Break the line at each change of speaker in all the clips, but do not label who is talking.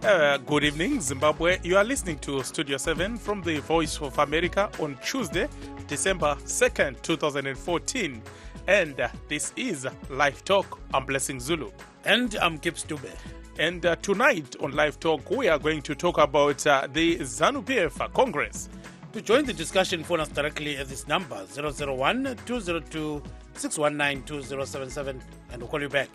Good evening, Zimbabwe. You are listening to Studio 7 from the Voice of America on Tuesday, December 2nd, 2014. And this is Live Talk. I'm Blessing Zulu.
And I'm Kip Stube.
And tonight on Live Talk, we are going to talk about the ZANU-PF Congress.
To join the discussion, phone us directly at this number, 001-202-619-2077, and we'll call you back.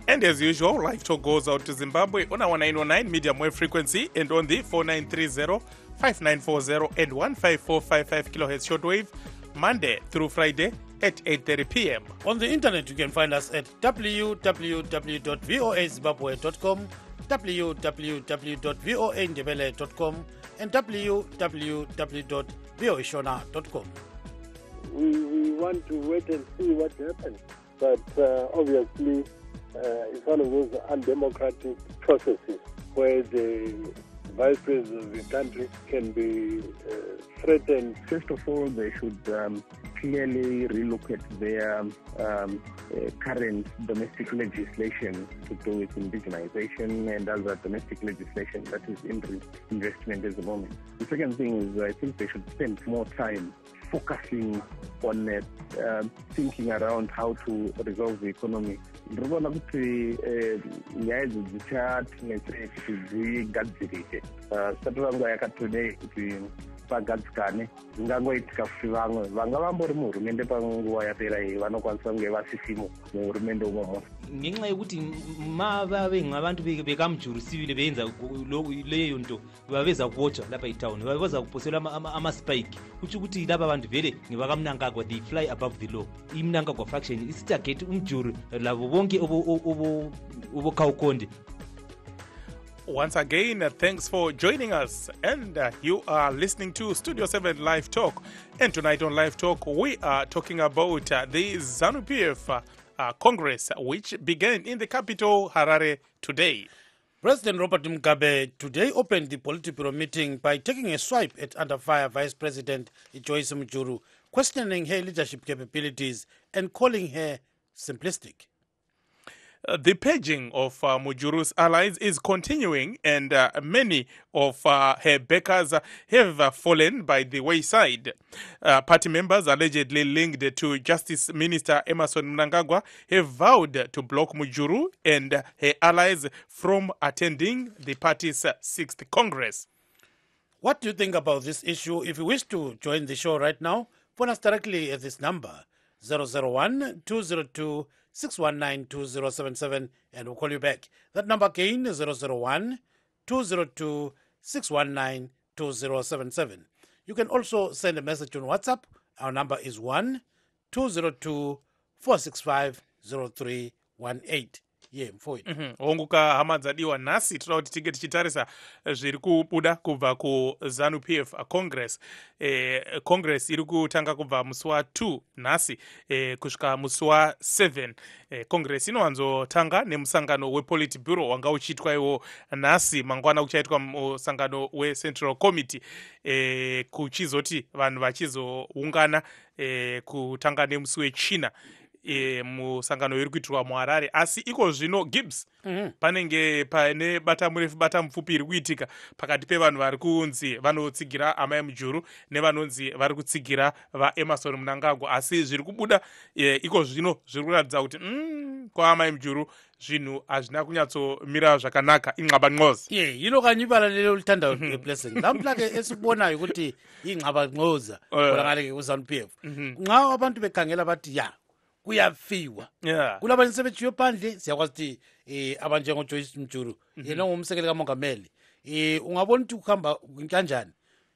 And as usual, Live Talk goes out to Zimbabwe on our 909 medium wave frequency and on the 4930, 5940 and 15455 kilohertz shortwave, Monday through Friday at 8:30 p.m.
On the internet, you can find us at www.voazimbabwe.com, www.voandebele.com, and www.voashona.com.
We want to wait and see what happens, but obviously it's one of those undemocratic processes where the vice president of the country can be threatened.
First of all, they should clearly relook at their current domestic legislation to do with indigenization and other domestic legislation that is in investment at the moment. The second thing is I think they should spend more time focusing on thinking around how to resolve the economy. Ndinoona kuti nyaya idzi dzichatinetsei kuti dzigadzirike zvisati vanguva yakatodei kuti pagadzikane dzingangoitika kuti vamwe vanga vambori muhurumende panguva yapera iyi vanokwanisa kunge vasisimo muhurumende umomo
ngenxa yekuti mavave ngabantu bekamjuru sivile benza leyo nto baveza kuwatcha lapha itown baveza kuposela ama-spike kutsho ukuthi laba bantu vele ngebakamnangagwa they fly above the law imnangagwa faction isitarget umjuru labo bonke obokhawukonde.
Once again, thanks for joining us. And you are listening to Studio 7 Live Talk. And tonight on Live Talk, we are talking about the ZANU-PF Congress, which began in the capital, Harare, today.
President Robert Mugabe today opened the Politburo meeting by taking a swipe at under-fire Vice President Joyce Mujuru, questioning her leadership capabilities and calling her simplistic.
The purging of Mujuru's allies is continuing, and many of her backers have fallen by the wayside. Party members allegedly linked to Justice Minister Emmerson Mnangagwa have vowed to block Mujuru and her allies from attending the party's 6th Congress.
What do you think about this issue? If you wish to join the show right now, phone us directly at this number, 001-202-619-2077, and we'll call you back. That number again is 001-202-619-2077. You can also send a message on WhatsApp. Our number is 1-202-465-0318.
Onguka hama dzadiwa nasi tinoda kuti tige tichitarisa zviri kubuda kubva ku ZANU-PF Congress. Congress iri kutanga kubva musi wa2 nasi kusvika musi wa7. Congress inowanzotanga nemusangano wePolitburo wanga uchiitwa iwo nasi mangwana kuchaitwa musangano weCentral Committee kuchizoti vanhu vachizoungana kutanga nemusi wechina. Musangano iri kuitirwa muHarare asi iko zvino Gibbs panenge pane bata murefu bata mupfupi iri kuitika pakati pevanhu vari kunzi vanotsigira amai Mujuru nevanonzi vari kutsigira vaEmmerson Mnangagwa asi zviri kubuda iko zvino zviri kuratidza kuti kwaamai Mujuru zvinhu hazvina kunyatsomira zvakanaka inxabanxoza
inokanyibala lelo lithanda Blessing lamhlake esibonayo ukuthi inxabanxoza kulangaleke kuZANU-PF nxa abantu bekhangela bathi kuyafiwa kulabanye sebejiwe phandle siyakwazi ukuthi abanjengoJoyce Mujuru yena ngumsekeli kamongameli ungabona ukuthi ukuhamba kanjani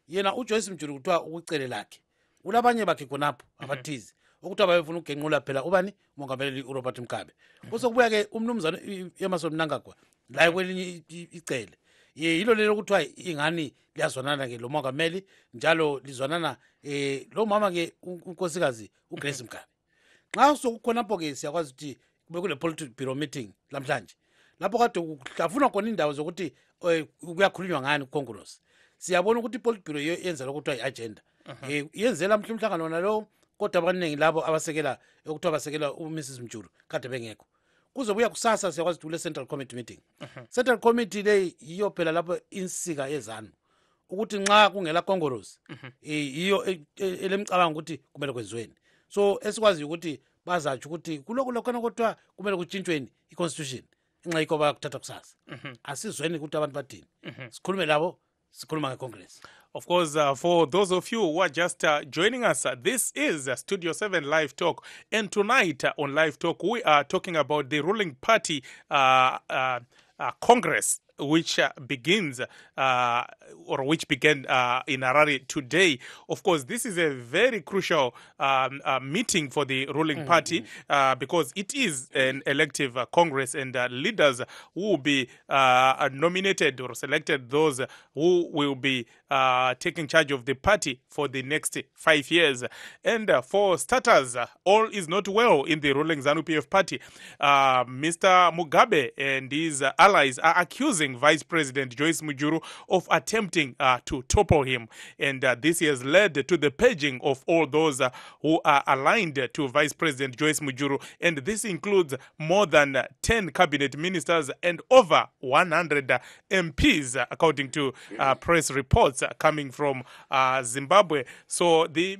yena uJoyce Mujuru kuthiwa ukucele lakhe ulabanye bakhe khonapho abathizi ukuthi abayefuna ukugenqula phela ubani umongameli uRobert Mugabe kusokubuya ke umnumzana Emmerson Mnangagwa la kwelinye icele yilo lelo kuthiwa ingani liyazwanana ke lo mongameli njalo lizwanana lo mama ke unkosikazi uGrace Mugabe. Nxa sokukhonapho ke siyakwazi ukuthi kube kule Politburo meeting lamhlanje lapho kade kuhlafuna khona indawo zokuthi kuyakhulunywa ngani kuCongress. Siyabona ukuthi iPolitburo yenza lokuthiwa iagenda yenzela umhlangano nalo kodwa abaningi labo abasekela ukuthiwa basekela uMrs Mujuru kade bengekho kuzobuya kusasa siyakwazi ukuthi central committee meeting. Central committee le yiyo phela lapho insika yezanu ukuthi nxa kungela kongorosi yiyo elemcabanga ukuthi kumele kwenziweni. So esikwazi ukuthi bazatsho ukuthi kuloko lokho kodwa kumele kuchintshweni iconstitution nxa yikho bakuthatha kusasa. Asizweni ukuthi abantu bathini. Sikhulume labo sikhuluma ngeCongress.
Of course, for those of you who are just joining us, this is Studio 7 Live Talk. And tonight on Live Talk, we are talking about the ruling party Congress, which begins or which began in Harare today. Of course, this is a very crucial meeting for the ruling party because it is an elective Congress, and leaders who will be nominated or selected, those who will be taking charge of the party for the next 5 years. And for starters, all is not well in the ruling ZANU-PF party. Mr. Mugabe and his allies are accusing Vice President Joyce Mujuru of attempting to topple him. And this has led to the purging of all those who are aligned to Vice President Joyce Mujuru. And this includes more than 10 cabinet ministers and over 100 MPs, according to press reports coming from Zimbabwe. So the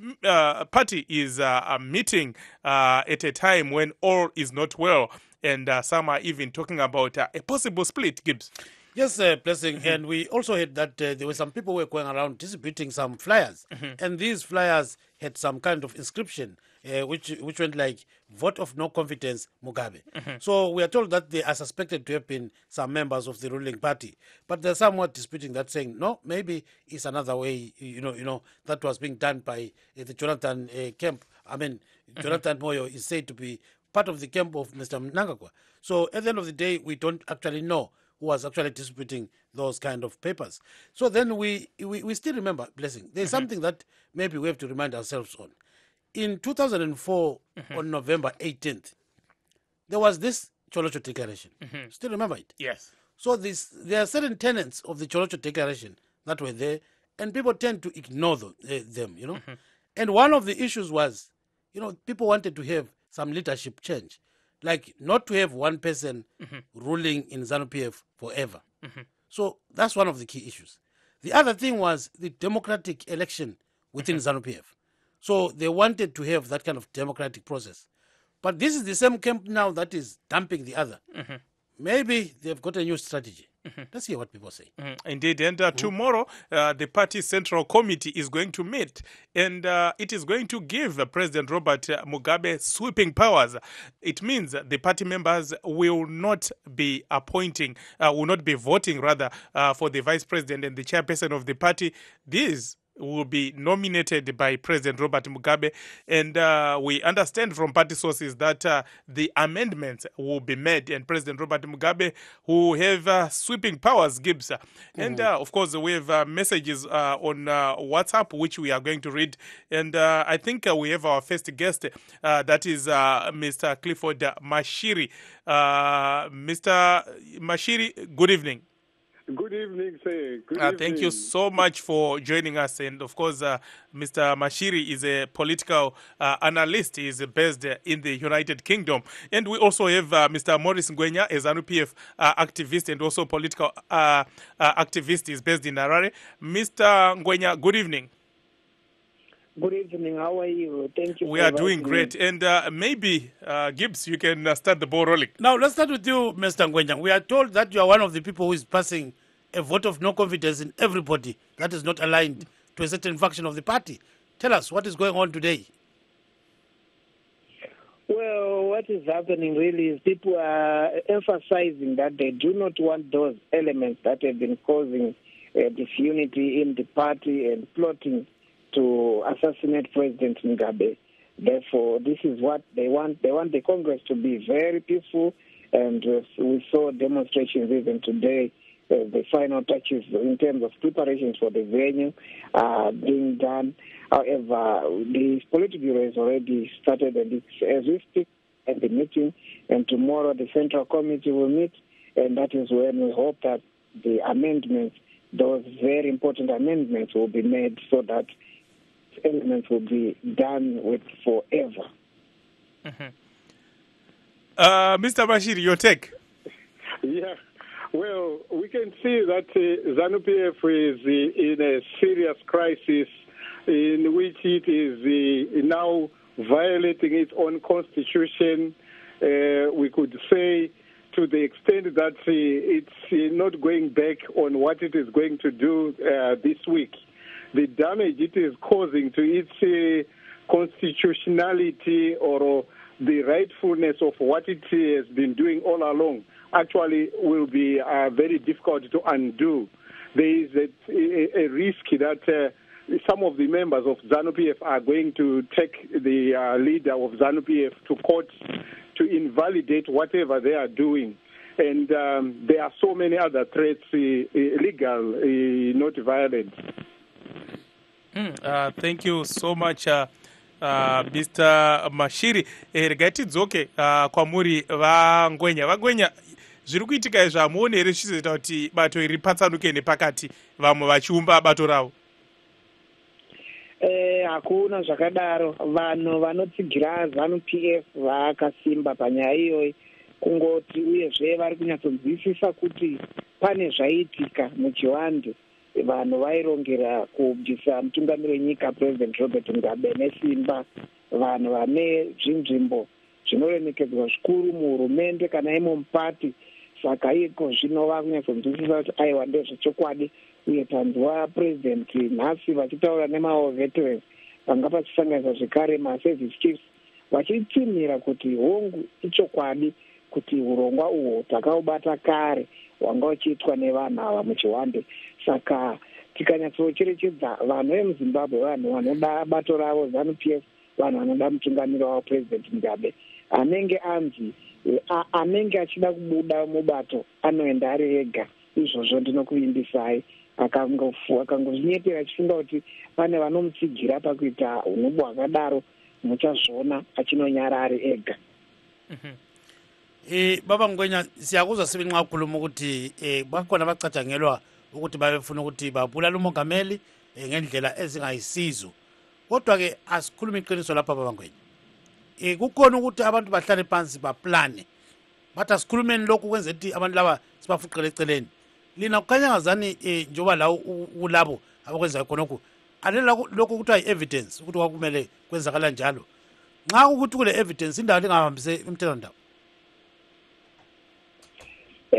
party is meeting at a time when all is not well. And some are even talking about a possible split, Gibbs.
Yes, Blessing. And we also heard that there were some people who were going around distributing some flyers. And these flyers had some kind of inscription, which went like, vote of no confidence, Mugabe. So we are told that they are suspected to have been some members of the ruling party. But they're somewhat disputing that, saying, no, maybe it's another way, that was being done by the Jonathan camp. I mean, Jonathan Moyo is said to be part of the camp of Mr. Mnangagwa. So at the end of the day, we don't actually know who was actually distributing those kind of papers. So then we still remember, Blessing, there's something that maybe we have to remind ourselves on. In 2004, on November 18th, there was this Cholocho Declaration. Still remember it?
Yes.
So there are certain tenets of the Cholocho Declaration that were there, and people tend to ignore them, And one of the issues was, people wanted to have some leadership change. Like not to have one person ruling in ZANU-PF forever. So that's one of the key issues. The other thing was the democratic election within ZANU-PF. So they wanted to have that kind of democratic process. But this is the same camp now that is dumping the other. Maybe they've got a new strategy. Let's hear what people say.
Indeed. And tomorrow, the party central committee is going to meet, and it is going to give President Robert Mugabe sweeping powers. It means the party members will not be voting for the vice president and the chairperson of the party. These will be nominated by President Robert Mugabe, and we understand from party sources that the amendments will be made, and President Robert Mugabe will have sweeping powers, Gibbs. And of course, we have messages on WhatsApp, which we are going to read, and I think we have our first guest, that is Mr. Clifford Mashiri. Mr. Mashiri, good evening.
Good evening, sir. Good evening.
Thank you so much for joining us. And of course, Mr. Mashiri is a political analyst. He is based in the United Kingdom. And we also have Mr. Maurice Ngwenya, a ZANU-PF activist and also political activist. He is based in Harare. Mr. Ngwenya, good evening.
Good evening. How are you? Thank you.
We are doing great. And maybe, Gibbs, you can start the ball rolling.
Now, let's start with you, Mr. Ngwenya. We are told that you are one of the people who is passing a vote of no confidence in everybody that is not aligned to a certain faction of the party. Tell us what is going on today.
Well, what is happening really is people are emphasizing that they do not want those elements that have been causing disunity in the party and plotting to assassinate President Mugabe. Therefore, this is what they want. They want the Congress to be very peaceful, and we saw demonstrations even today, the final touches in terms of preparations for the venue being done. However, the Politburo has already started, and it's as we speak at the meeting, and tomorrow the Central Committee will meet, and that is when we hope that the amendments, those very important amendments, will be made so that elements will be done with forever.
Mr. Mashiri, your take?
Yeah, well, we can see that ZANU-PF is in a serious crisis in which it is now violating its own constitution. We could say to the extent that it's not going back on what it is going to do this week. The damage it is causing to its constitutionality or the rightfulness of what it has been doing all along actually will be very difficult to undo. There is a risk that some of the members of ZANU-PF are going to take the leader of ZANU-PF to court to invalidate whatever they are doing. And there are so many other threats, legal, not violent.
Thank you so much, Mr. Mashiri. Regatidzoke kwamuri vangwenya zviri kuitika izvi hamuoni here zvichizoita kuti bato iri ripatsanuke nepakati vamwe vachiumba bato ravo?
Hakuna zvakadaro. Vanhu vanotsigira ZANU-PF vakasimba panyaya iyoyi, kungoti uyezve vari kunyatsonzwisisa kuti pane zvaiitika muchiwande. Vanhu vairongera kubvisa mutungamiri wenyika President Robert Mugabe nesimba. Vanhu vane zvinzvimbo zvinoremekedzwa zvikuru muhurumende kana imo mupati. Saka iko zvino vakunyatsonzwisisa kuti aiwa ndezvechokwadi, uye tanzwa President nhasi vachitaura nemaveterans vanga vachisanganisa zvekare maservice chiefs vachitsimira kuti hongu ichokwadi kuti urongwa uhwo takaubata kare wanga uchiitwa nevanhu ava muchiwande. Saka tikanyatsocherechedza vanhu vemuzimbabwe, vanhu vanoda bato ravo ZANU-PF, vanhu vanoda mutungamiri wavo President Mugabe, anenge achida kubuda mubato anoenda ari ega. Izvozvo ndinokuimbisai. Akangozvinyepera achifunga kuti pane vanomutsigira pakuita unobo hwakadaro, muchazviona achinonyara ari ega.
Baba Ngwenya, siyakuzwa sibe nxa ukhuluma ukuthi bakhona bacatshangelwa ukuthi babefuna ukuthi babulala umongameli ngendlela ezingayisizo. Kodwa ke asikhuluma iqiniso lapha Baba Ngwenya. Kukhona ukuthi abantu bahlale phansi baplane. Bathi asikhulumeni lokhu kwenza ukuthi abantu laba sibafuqele eceleni. Lina kukhanya ngazani njoba la ulabo abakwenza khonokho alela lokho kuthiwa i-evidence ukuthi kwakumele kwenzakala njalo. Nxa ukuthi kule evidence indawo lingahambise imthethondaba.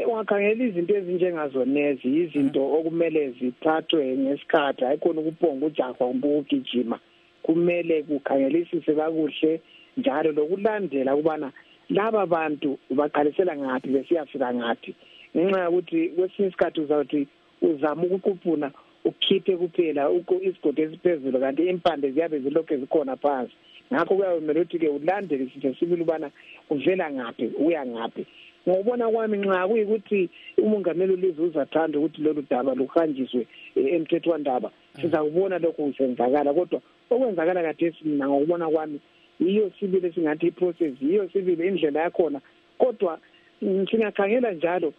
Ungakhangela izinto ezinjengazonezi izinto okumele zithathwe ngesikhathi, hayikhona ukuphonga ujaha kumbe ukugijima. Kumele kukhangelisise kakuhle njalo lokulandela ukubana laba bantu baqalisela ngaphi besiyafika ngaphi. Ngenxa yokuthi kwesinye isikhathi uzawuthi uzama ukuquphuna ukhiphe kuphela isigodo esiphezulu kanti impande ziyabe zilokhu zikhona phansi. Ngakho kuyamele ukuthi-ke ulandele izinto sibili ubana uvela ngaphi uya ngaphi. Ngokubona kwami nxa kuyikuthi umongameli ulizwe uzathanda ukuthi lolu daba luhanjiswe emthethwandaba, sizakubona lokho kusenzakala. Kodwa okwenzakala khathesi mina ngokubona kwami yiyo sibili esingathi iprocess, yiyo sibili indlela yakhona. Kodwa singakhangela njalo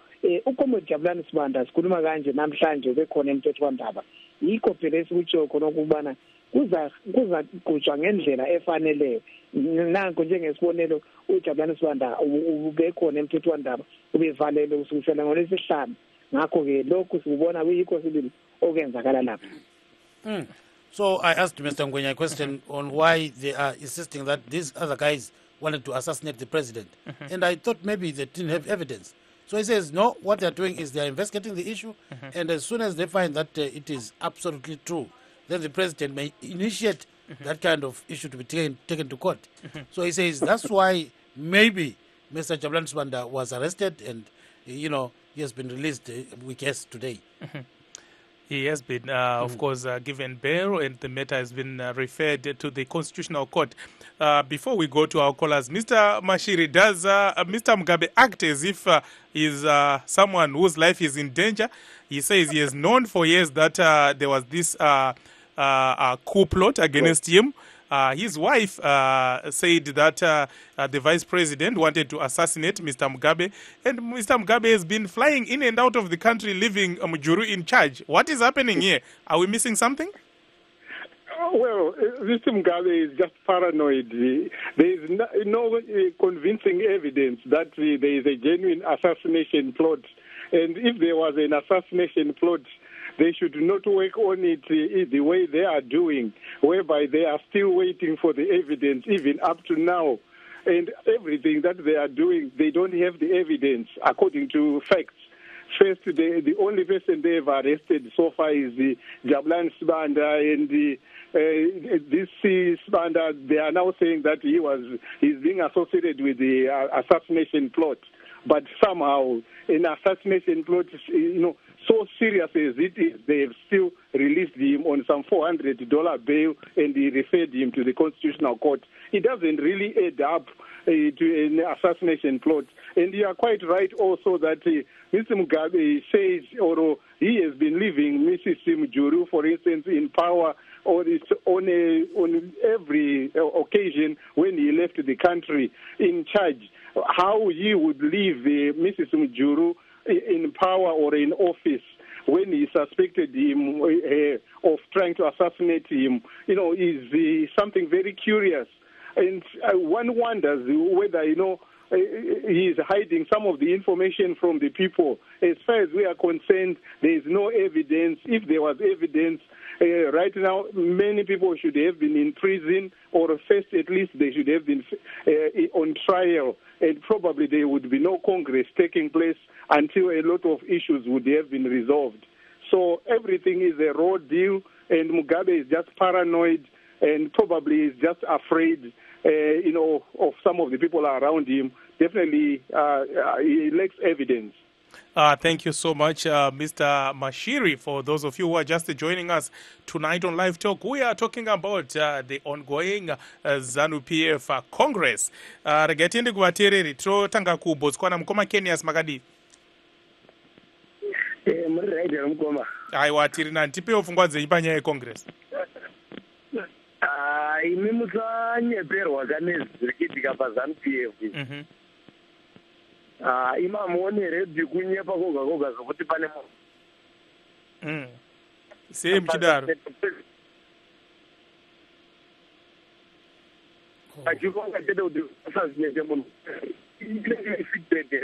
uComrade Jabulani Sibanda sikhuluma kanje namhlanje bekhona emthethwandaba. Yikho phela esikutsho khona ukubana kuza kugujwa ngendlela efaneleyo. Nanko njengesibonelo uJabulani Sibanda ubekhona emthethwandaba ubevalele ukusukela ngolwesihlanu. Ngakho-ke lokhu sikubona kuyikho sibili okwenzakala lapha.
So I asked Mr. Ngwenya a question on why they are insisting that these other guys wanted to assassinate the president. And I thought maybe they didn't have evidence. So he says, no, what they're doing is they're investigating the issue, and as soon as they find that it is absolutely true, then the president may initiate that kind of issue to be taken to court. So he says that's why maybe Mr. Jabulani Sibanda was arrested and, he has been released, we guess, today.
He has been, of course, given bail, and the matter has been referred to the Constitutional Court. Before we go to our callers, Mr. Mashiri, does Mr. Mugabe act as if he's someone whose life is in danger? He says he has known for years that there was this coup plot against him. His wife said that the vice president wanted to assassinate Mr. Mugabe, and Mr. Mugabe has been flying in and out of the country, leaving Mujuru in charge. What is happening here? Are we missing something?
Well, Mr. Mugabe is just paranoid. There is no convincing evidence that there is a genuine assassination plot. And if there was an assassination plot, they should not work on it the way they are doing, whereby they are still waiting for the evidence even up to now. And everything that they are doing, they don't have the evidence according to facts. First, the only person they have arrested so far is the Jablan Sibanda, and this Sibanda, they are now saying that he's being associated with the assassination plot. But somehow, an assassination plot, so serious as it is, they have still released him on some $400 bail, and he referred him to the Constitutional Court. It doesn't really add up to an assassination plot. And you are quite right also that Mr. Mugabe says, or he has been leaving Mrs. Mujuru, for instance, in power on every occasion when he left the country in charge. How he would leave Mrs. Mujuru in power or in office when he suspected him of trying to assassinate him, is something very curious. And one wonders whether, he is hiding some of the information from the people. As far as we are concerned, there is no evidence. If there was evidence, right now, many people should have been in prison, or first at least they should have been on trial, and probably there would be no Congress taking place until a lot of issues would have been resolved. So everything is a raw deal, and Mugabe is just paranoid and probably is just afraid, of some of the people around him. Definitely, he lacks evidence.
Thank you so much, Mr. Mashiri. For those of you who are just joining us tonight on Live Talk, we are talking about the ongoing ZANU-PF Congress. Regetiende kuvateereri totanga kuBotswana. Mukoma Kenyas makadi. Aiwa tiri nani tipewo pfungwa dzenyu panyaya yeCongress.
Imi musanyeperwa kane zvirikiitika paZANU-PF. Imamuonere kunyepa koga koga zvokuti pane munhu.
Sei muchidaro?
Achikonga chete kuti usazinese munhu.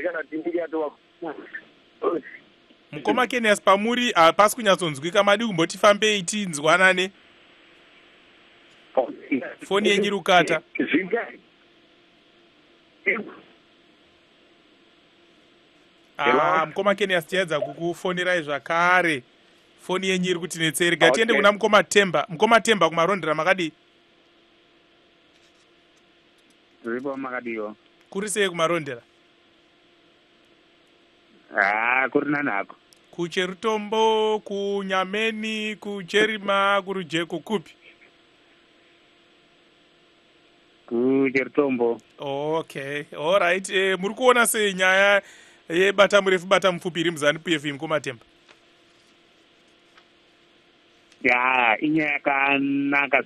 Kana tinenge yatova.
Mukoma Kenyas pamuri hapasi kunyatsonzwika, madi kumboti fambei tinzwanane. Foni yenyu rukata. Mukoma Kenyas tiedza kukufonirai zvakare. Foni yenyu iri kutinetsereka. Tiende kuna Mukoma Temba. Mukoma Temba kumarondera makadi.
Ripo makadiwo.
Kuri sei kumarondera?
Kuri nanako.
Kucherutombo, kunyameni, kucherima, kurujeko kupi?
Kucherutombo.
Okay, all right. Muri kuona sei nyaya yebata murefu bata mupfupi iri muZANU-PF Mukoma Temba?
Inyaya yakanaka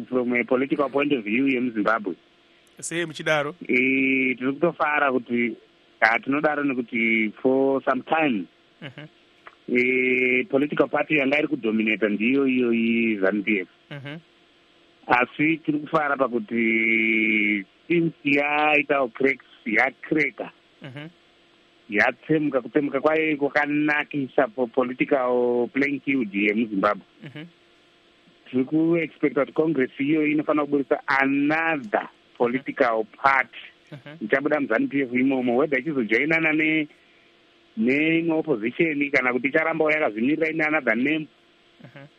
from a political point of view yemuZimbabwe.
Sei muchidaro?
Tiri kutofara kuti tinodaro nekuti for some time political party yanga iri kudominata ndiyo iyo ZANU-PF. Asi tiri kufara pakuti since yaitawo cracks yakreka kutsemuka kwayo kwakanakisa political playing field yemuZimbabwe. Tiri kuexpecta kuti Congress iyo inofanira kuburisa another political party ichabuda muZANU-PF imomo, whether ichizojoinana neimwe opposition kana kuti icharambawo yakazvimirira ine another name,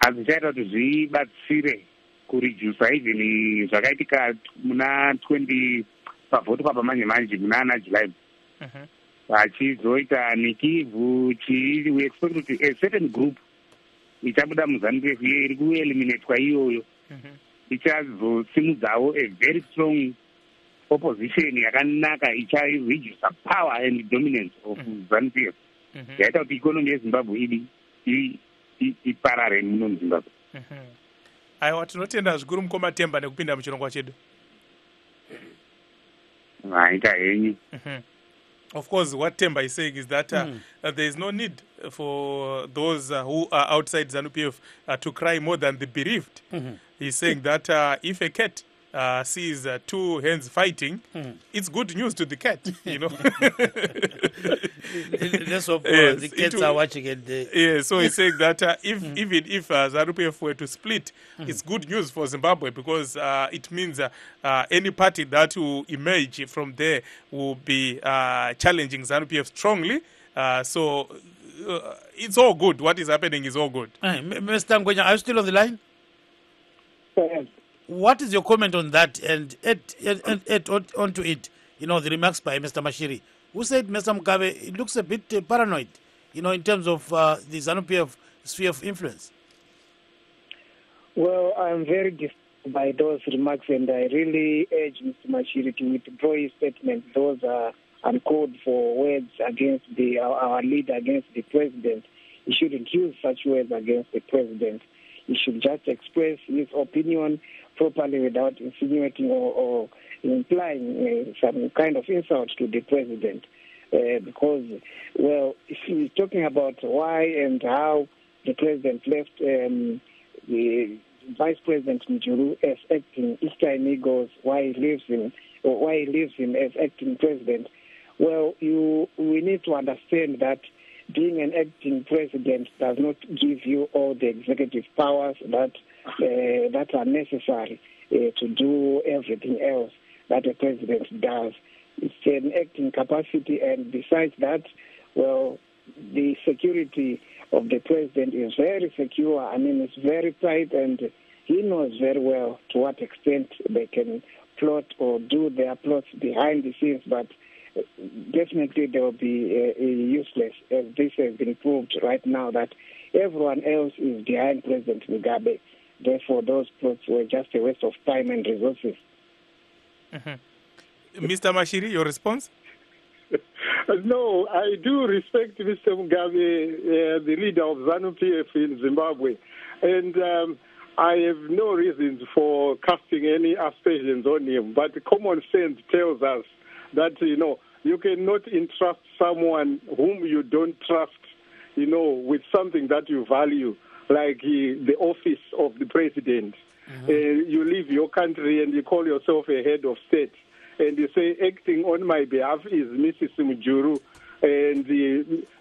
asi ichaita kuti zvibatsire kuredusa even zvakaitika muna 20 pavhoti papamanje manje muna July. Vachizoita nikivhu we expect kuti a certain group ichabuda muZANU-PF iyo iri kueliminatwa iyoyo ichazosimudzawo a very strong opposition yakanaka icharedusa power and dominance of ZANU-PF. Yaita kuti ikonomi yeZimbabwe iparare muno muZimbabwe.
Aiwa, tinotenda zvikuru Mukoma Temba nekupinda muchirongwa chedu.
Vaita henyu.
Of course, what Temba is saying is that there is no need for those who are outside ZANU-PF to cry more than the bereaved. He's saying that if a cat sees two hens fighting, it's good news to the cat, you know.
Let's hope the cats are watching it.
Yeah, so he's saying that even if ZANU-PF were to split, it's good news for Zimbabwe, because it means any party that will emerge from there will be challenging ZANU-PF strongly. So it's all good. What is happening is all good.
Mr. Ngwenya, are you still on the line?
Yes.
What is your comment on that, and add onto it, you know, the remarks by Mr. Mashiri, who said Mr. Mugabe, it looks a bit paranoid, you know, in terms of the ZANU-PF sphere of influence?
Well, I'm very disturbed by those remarks, and I really urge Mr. Mashiri to withdraw his statement. Those are uncalled for words against our leader, against the president. He shouldn't use such words against the president. He should just express his opinion properly without insinuating or implying some kind of insult to the president. Because, well, if he's talking about why and how the president left the Vice President Mujuru as acting, each time he goes, why he leaves him as acting president. Well, we need to understand that being an acting president does not give you all the executive powers that are necessary to do everything else that a president does. It's an acting capacity, and besides that, well, the security of the president is very secure. I mean, it's very tight, and he knows very well to what extent they can plot or do their plots behind the scenes, but definitely they will be useless, as this has been proved right now, that everyone else is behind President Mugabe. Therefore, those plots were just a waste of time and resources.
Mr. Mashiri, your response?
No, I do respect Mr. Mugabe, the leader of ZANU-PF in Zimbabwe, and I have no reasons for casting any aspersions on him, but common sense tells us that, you know, you cannot entrust someone whom you don't trust, you know, with something that you value, like the office of the president. You leave your country and you call yourself a head of state, and you say, acting on my behalf is Mrs. Mujuru, and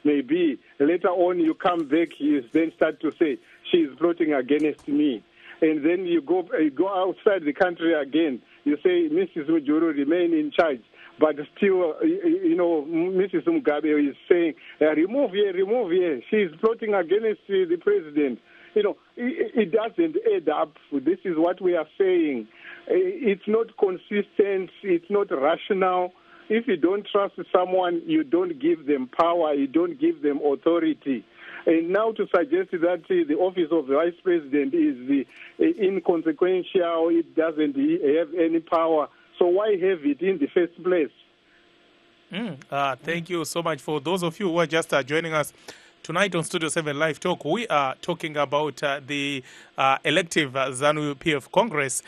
maybe later on you come back, you then start to say, she's plotting against me. And then you go outside the country again, you say, Mrs. Mujuru, remain in charge. But still, you know, Mrs. Mugabe is saying, remove her. She is plotting against the president. You know, it doesn't add up. This is what we are saying. It's not consistent. It's not rational. If you don't trust someone, you don't give them power. You don't give them authority. And now to suggest that the office of the vice president is inconsequential, it doesn't have any power. So why have it in the first place?
Thank you so much. For those of you who are just joining us tonight on Studio 7 Live Talk, we are talking about the elective ZANU-PF Congress,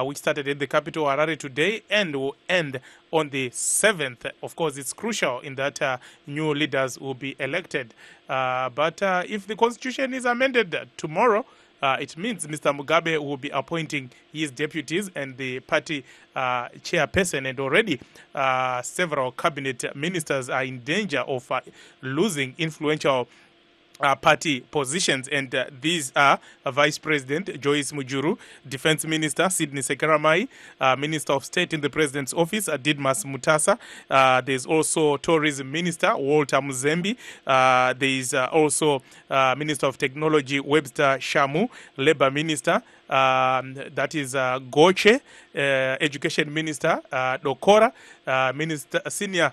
which started in the capital Harare today and will end on the 7th. Of course, it's crucial in that new leaders will be elected. But if the constitution is amended tomorrow, it means Mr. Mugabe will be appointing his deputies and the party chairperson, and already several cabinet ministers are in danger of losing influential party positions, and these are Vice President Joyce Mujuru, Defense Minister Sidney Sekeramai, Minister of State in the President's Office Didmas Mutasa. There's also Tourism Minister Walter Muzembi. There's also Minister of Technology Webster Shamu, Labour Minister that is Goche, Education Minister Dokora, Senior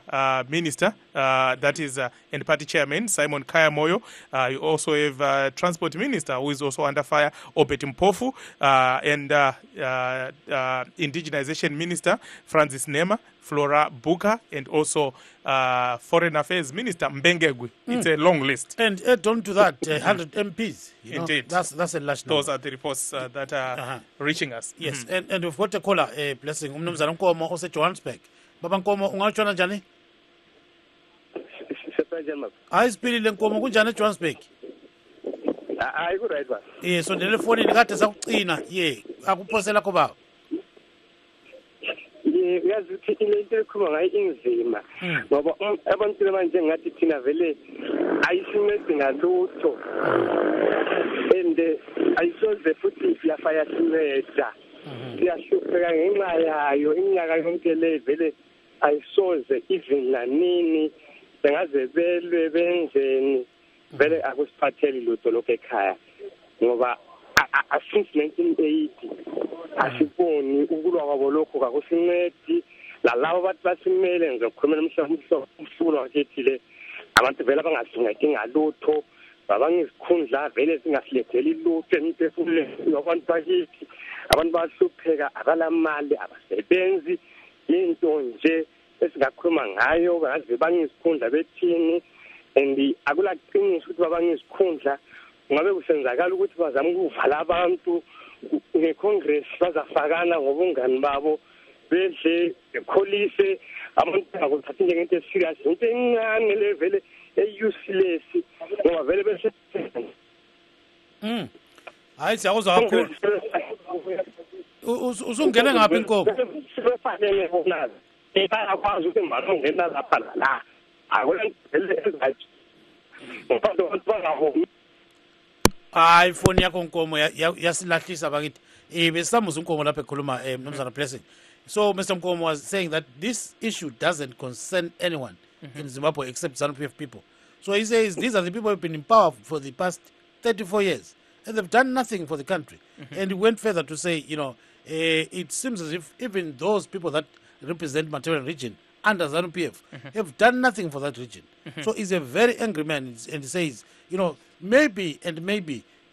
Minister that is and Party Chairman Simon Kaya Moyo. You also have Transport Minister, who is also under fire, Obet Mpofu, and Indigenization Minister Francis Nema, Flora Buka, and also Foreign Affairs Minister Mbengegwi. It's a long list.
And add on to that, 100 MPs. You know,
indeed.
That's a large number.
Those are the reports that are reaching us.
Yes, and we've got a caller, Blessing. Umnumzana Nkomo, Johannesburg. Baba Nkomo, ungatshona njani?
kanjani mama?
Hayi siphilile Nkomo kunjani eJohannesburg?
Hayi ku right baba.
So ndele phone nikade sakucina akuphosela ko baba.
Uyazi ukuthi ile into ekhuluma ngayo inzima ngoba abantu manje ngathi thina vele ayisincedi ngalutho and ayisoze futhi siyafaya sinceda siyahlupheka ngenxa yayo iminyaka yonke le vele ayisoze even nanini sengaze belwe benzeni vele akusiphatheli lutho lokho ekhaya ngoba since 1980 asiboni ukulwa kwabo lokho kakusincedi lalabo bathi basimele ngizokhulumela umhlobo wakethile abantu vele abangasincedi ngalutho babangizikhundla vele singasiletheli lutho emphefumulweni wabantu bakithi abantu bahlupheka abalamali abasebenzi into nje esingakhuluma ngayo baze bangizikhundla bethini and akulaqiniso ukuthi babangizikhundla ngabe kusenzakala ukuthi bazama ukuvala abantu ngeCongress bazafakana ngobungani babo bedle ekholise abantu bakuthatha njengento eserious into encane le vele useless ngoba vele bese
hayi siyakuzwa kakhulu usungene ngaphi Nkomo
sifanele bona bayakwazi ukuthi ngingena lapha la akulento
hayi phone yakho Nkomo yasilahlisa bakithi besamuza uNkomo lapha ekhuluma Mnumzana Blessing. So Mr. Nkomo was saying that this issue doesn't concern anyone in Zimbabwe except ZANU-PF people. So he says these are the people who have been in power for the past 34 years and they've done nothing for the country. And he went further to say, it seems as if even those people that represent Material region under ZANU-PF have done nothing for that region. So he's a very angry man and he says, maybe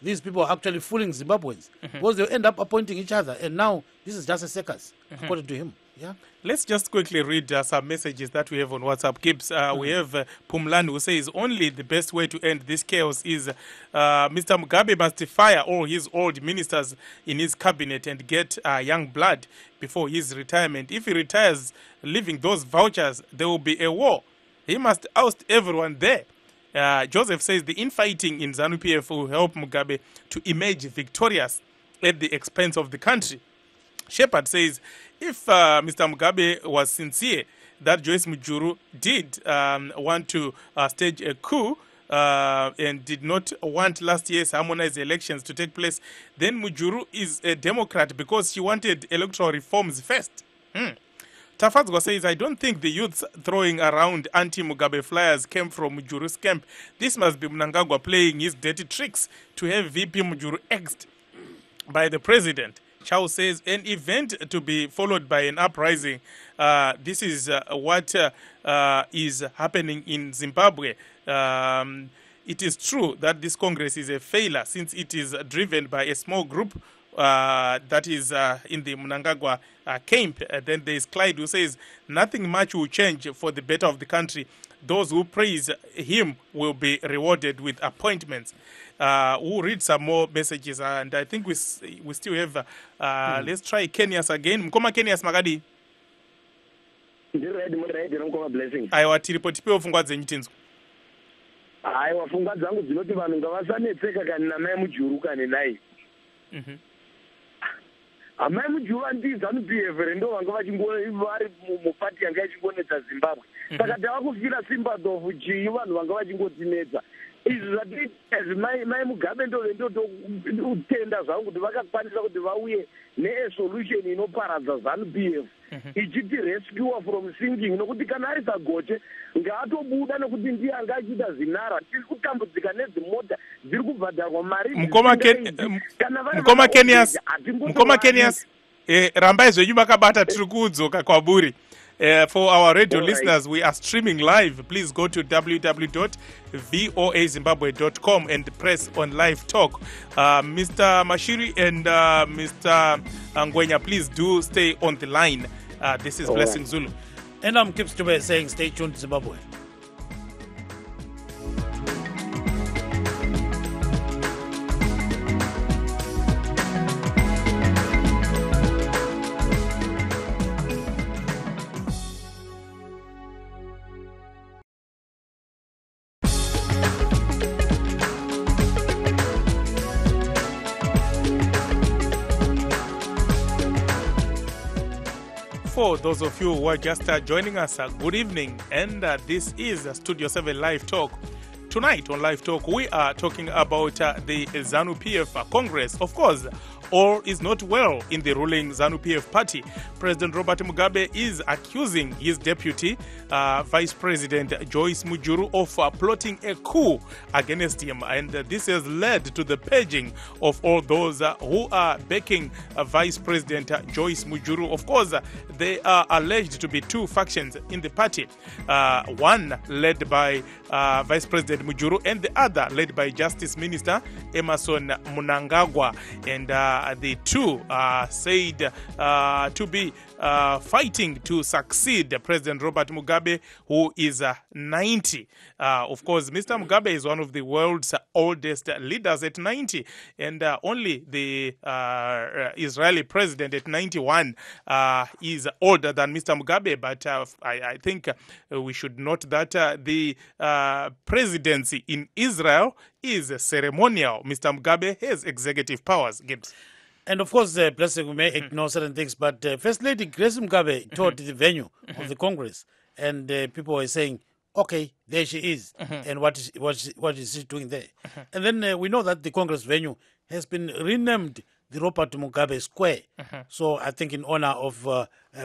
these people are actually fooling Zimbabweans because they'll end up appointing each other and now this is just a circus, according to him. Yeah.
Let's just quickly read some messages that we have on WhatsApp. Gibbs, we have Pumlan who says only the best way to end this chaos is Mr. Mugabe must fire all his old ministers in his cabinet and get young blood before his retirement. If he retires leaving those vouchers, there will be a war. He must oust everyone there. Joseph says the infighting in ZANU-PF will help Mugabe to emerge victorious at the expense of the country. Shepard says if Mr. Mugabe was sincere that Joyce Mujuru did want to stage a coup and did not want last year's harmonized elections to take place, then Mujuru is a Democrat because she wanted electoral reforms first. Tafadzwa says, I don't think the youths throwing around anti-Mugabe flyers came from Mujuru's camp. This must be Mnangagwa playing his dirty tricks to have VP Mujuru axed by the president. Chao says, an event to be followed by an uprising. This is what is happening in Zimbabwe. It is true that this Congress is a failure since it is driven by a small group that is in the Mnangagwa camp. Then there is Clyde who says, nothing much will change for the better of the country. Those who praise him will be rewarded with appointments. We'll read some more messages, and I think we still have, let's try Kenyas again. Mkoma Kenyas Magadi. Aiwa tiripotipewo pfungwa dzenyu tinzwa.
Aiwa pfungwa dzangu dzinoti vanhu ngavasanetseka kani namai Mujuru kani naye. Amai Mujuru andi ZANU-PF ndo vanga vari mupati yanga ichingonetsa Zimbabwe. Saka tavakufikira simba dhofu chii vanhu vanga vachingotinetsa. Izvi zvati mai Mugabe ndotenda zvangu kuti vakakwanisa kuti vauye nesolution inoparadza ZANU-PF ichiti rescue from sinking nokuti kana ari pagoche ngaatobuda nokuti ndiye anga achiita zinara tiri kutambudzika nedzimota dziri kubhadharwa mari
Mkoma Kenyas rambai zvenyu makabata tiri kudzoka kwaburi. For our radio listeners, we are streaming live. Please go to www.voazimbabwe.com and press on live talk. Mr. Mashiri and Mr. Ngwenya, please do stay on the line. This is Blessing Zulu.
And I'm Gibbs Dube saying stay tuned to Zimbabwe.
for those of you who are just joining us, good evening. And this is Studio 7 Live Talk. Tonight on Live Talk, we are talking about the ZANU-PF Congress. Of course, all is not well in the ruling ZANU-PF party. President Robert Mugabe is accusing his deputy, Vice President Joyce Mujuru, of plotting a coup against him. And this has led to the purging of all those who are backing Vice President Joyce Mujuru. Of course, they are alleged to be two factions in the party. One led by Vice President Mujuru and the other led by Justice Minister Emerson Mnangagwa. And the two are said to be fighting to succeed President Robert Mugabe, who is 90. Of course, Mr. Mugabe is one of the world's oldest leaders at 90, and only the Israeli president at 91 is older than Mr. Mugabe. But I think we should note that the presidency in Israel is ceremonial. Mr. Mugabe has executive powers. Gibbs.
And of course, Blessing, we may ignore certain things, but First Lady Grace Mugabe toured the venue of the Congress, and people were saying, okay, there she is, and what is she doing there? And then we know that the Congress venue has been renamed the Robert Mugabe Square, so I think in honor of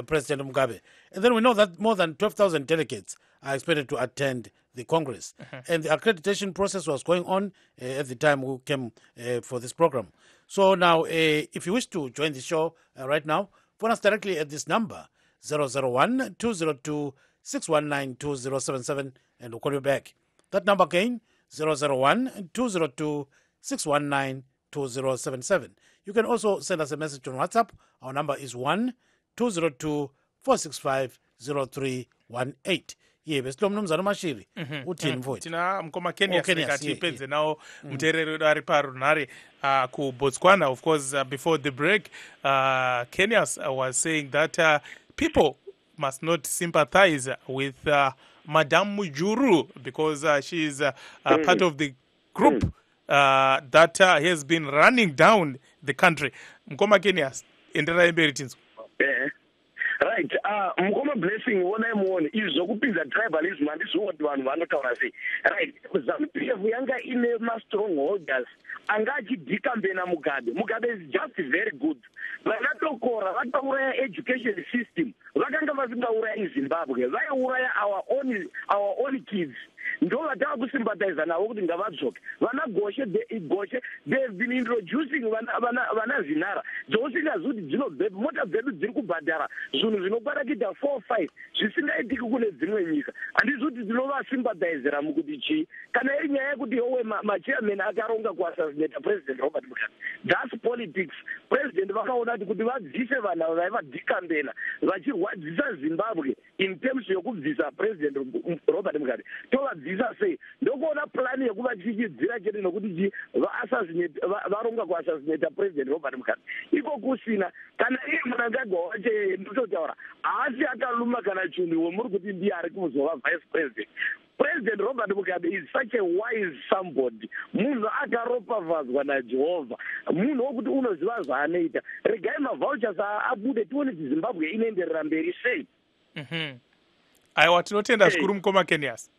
President Mugabe. And then we know that more than 12,000 delegates are expected to attend the Congress. And the accreditation process was going on at the time we came for this program. So now, if you wish to join the show right now, phone us directly at this number, 001-202-619-2077, and we'll call you back. That number again, 001-202-619-2077. You can also send us a message on WhatsApp. Our number is 1-202-465-0318. Ye besilo mnumzana Mashiri uthini mfowethu
tina mkoma Kenya tipedze nawo mutereri wedu ari parunhare ku Botswana. Of course, before the break, Kenya was saying that people must not sympathize with Madame Mujuru because she is part of the group that has been running down the country. Mkoma Kenya endera emberitinzo.
Right. Mukoma Blessing wona muone izokupinza tribalism andizoti vanhu vanotaura sei. Right. ZANU-PF yanga ine ma-strongholders angachidhikambe naMugabe. Mugabe is just very good. Vanatokora vatauraya education system. Vakanga vasingauraya iZimbabwe. Vaiuraya our own kids. Ndo vatava kusympathize navo kuti ngavadzoke. Vana Goshe, they have been introducing vana Zinara. Dzosingazi kuti dzinobve mota dzedu dziri kubhadhara zvinhu zvinoparakita 4-5 zvisingaitiki kune dzimwe nyika. Handisi kuti dzinovasympathizera mukuti chii. Kana iri nyaya yekuti yowe machairman akaronga kuassassinata President Robert Mugabe. That's politics. President vakaona kuti vabvise vanhu vaivadhikambena vachirwadzisa Zimbabwe in terms yokubvisa President Robert Mugabe. Tovabvisa sei? Ndokuona plani yekuvachichidzira chete nokuti varonga kuassassinata President Robert Mugabe. Iko kusina kana iye Mnangagwa wache ndinotaura haasi akaluma kana chunhu muri kuti ndiye ari kuzova vice president. President Robert Mugabe is such a wise somebody. Munhu akaropavadzwa naJehovha. Munhu wokuti unoziva zvaanoita. Regai mavouchers abude tione kuti Zimbabwe inoenderera mberi sei.
Aiwa tinotenda zvikuru Mukoma Kenyas.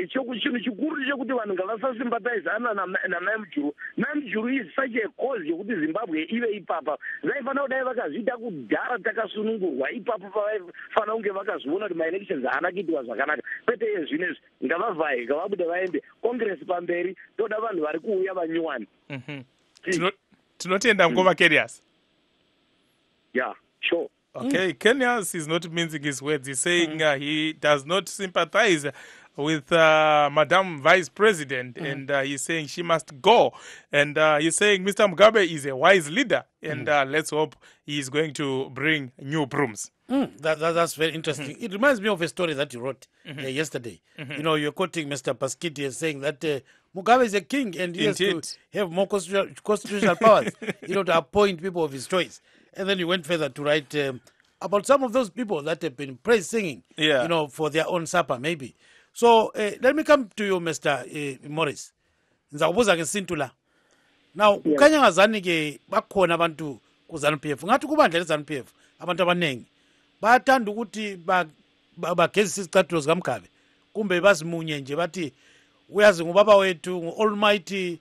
Chinhu chikuru chekuti vanhu ngavasasympathizana namai Mujuru. Mai Mujuru is such a cause yokuti Zimbabwe ive ipapa. Vaifana kudai vakazviita kudhara takasunungurwa ipapo pavaifana kunge vakazviona kuti maelections haana kuitiwa zvakanaka. Kwete zvinezvi ngavavhaye ngavabude vaende Congress pamberi toda vanhu vari kuuya vanyuwani.
Tinotenda Mukoma Kenyas.
Yeah, sure.
Okay, Kenyas is not mincing his words. He's saying he does not sympathize with Madam Vice President, and he's saying she must go. And he's saying Mr. Mugabe is a wise leader, and let's hope he's going to bring new brooms.
That's very interesting. It reminds me of a story that you wrote yesterday. You know, you're quoting Mr. Paskiti as saying that Mugabe is a king and he has to have more constitutional powers, to appoint people of his choice. And then you went further to write about some of those people that have been praise singing, for their own supper, maybe. So let me come to you, Mr. Morris. Nzakubuza ke Sintula. Now, ukanya ngazani ke bakhona abantu ku ZANU-PF. Ngathi kubandla le ZANU-PF abantu abaningi bayathanda ukuthi bagezise izicathulo zikaMgabe kumbe bazimunye nje bathi uyazi ngubaba wethu ngu-almighty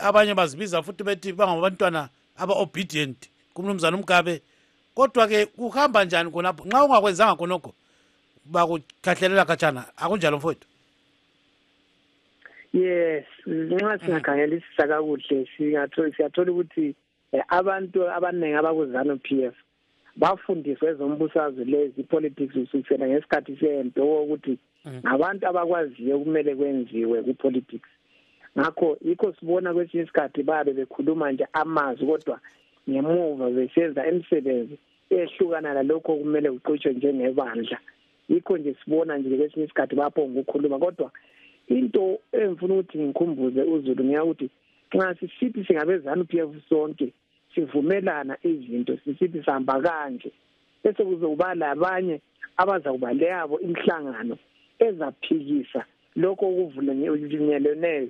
abanye bazibiza futhi bethi bangabantwana aba-obedient kumnumzana uMgabe. Kodwa-ke kuhamba njani khonapho nxa ungakwenzanga khonokho bakukhahlelela khatshana akunjalo mfowethu?
Yes, nxa singakhangelisisa kakuhle siyathola ukuthi abantu abaningi abakuzanu-PF bafundiswe ezombusazwe lezi politics kusukela ngesikhathi sento ukuthi ngabantu abakwaziyo kumele kwenziwe ku-politics. Ngakho yikho sibona kwesinye isikhathi babe bekhuluma nje amazwi kodwa ngemuva besenza imisebenzi ehlukana lalokho kumele kuqhutshwe njengebandla. Yikho nje sibona nje kwesinye isikhathi bapho ngokukhuluma kodwa into engifuna ukuthi ngikhumbuze uZulu ngiyakuthi nxa sisithi singabezanu-PF sonke sivumelana izinto sisithi sihamba kanje bese kuzokuba labanye abazakuba leyabo imihlangano ezaphikisa lokho okuvunyelweneyo.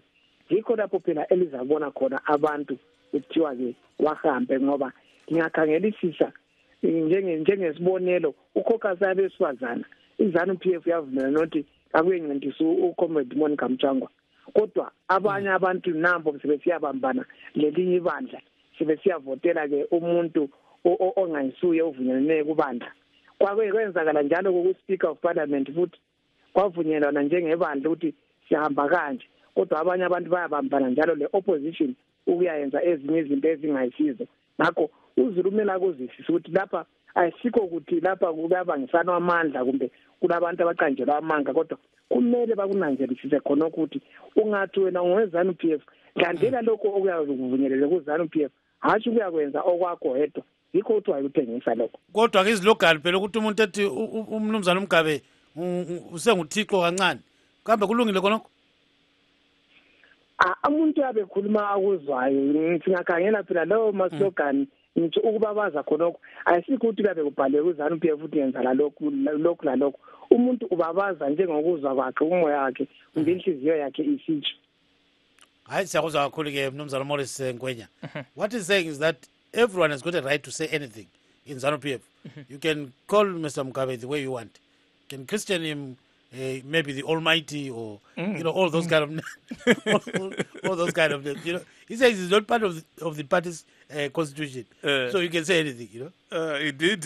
Yikho lapho phela elizabona khona abantu kuthiwa-ke wahambe ngoba ngiyakhangelisisa njengesibonelo ukhokhasabe besifazana izanu-PF yavumelana nokuthi akuyencintiswa uComrade Monica Mchangwa kodwa abanye abantu nambo sebesiyabambana lelinye ibandla sebesiyavotela-ke umuntu ongayisuye ovunyelene kubandla. Kwenzakala njalo ku-Speaker of Parliament futhi kwavunyelwana njengebandla ukuthi sihamba kanje kodwa abanye abantu bayabambana njalo le-opposition ukuyayenza ezinye izinto ezingayisizo. Ngakho uZulu kumele akuzwisise ukuthi lapha ayisikho ukuthi lapha kuyabangisana amandla kumbe kulabantu abaqanjelwa amanga kodwa kumele bakunanzelisise khona ukuthi ungathi wena ngowezanu-PF landela lokho okuyakuvunyelele kuzanu-PF hatshi kuyakwenza okwakho wedwa. Yikho ukuthi wayikuthengisa lokho.
Kodwa-ke izilogani phela ukuthi umuntu ethi umnumzana uMgabe usenguthixo kancane kambe kulungile khonokho?
Umuntu yabe khuluma akuzwayo singakhangela phela lawo maslogani ngisho ukubabaza khonokho ayisikho ukuthi kabe kubhalwe kuzanu-PF futhi yenza lokhu lalokho. Umuntu ubabaza njengokuzwa kwakhe umoya wakhe kumbe inhliziyo yakhe isitsho.
Hayi siyakuzwa kakhulu-ke mnumzana Morris Ngwenya. What he's saying is that everyone has got a right to say anything in ZANU-PF. You can call Mr. Mugabe the way you want. You can Christian him maybe the Almighty or all those kind of all those kind of names. He says it's not part of the party's constitution, so you can say anything.
Indeed,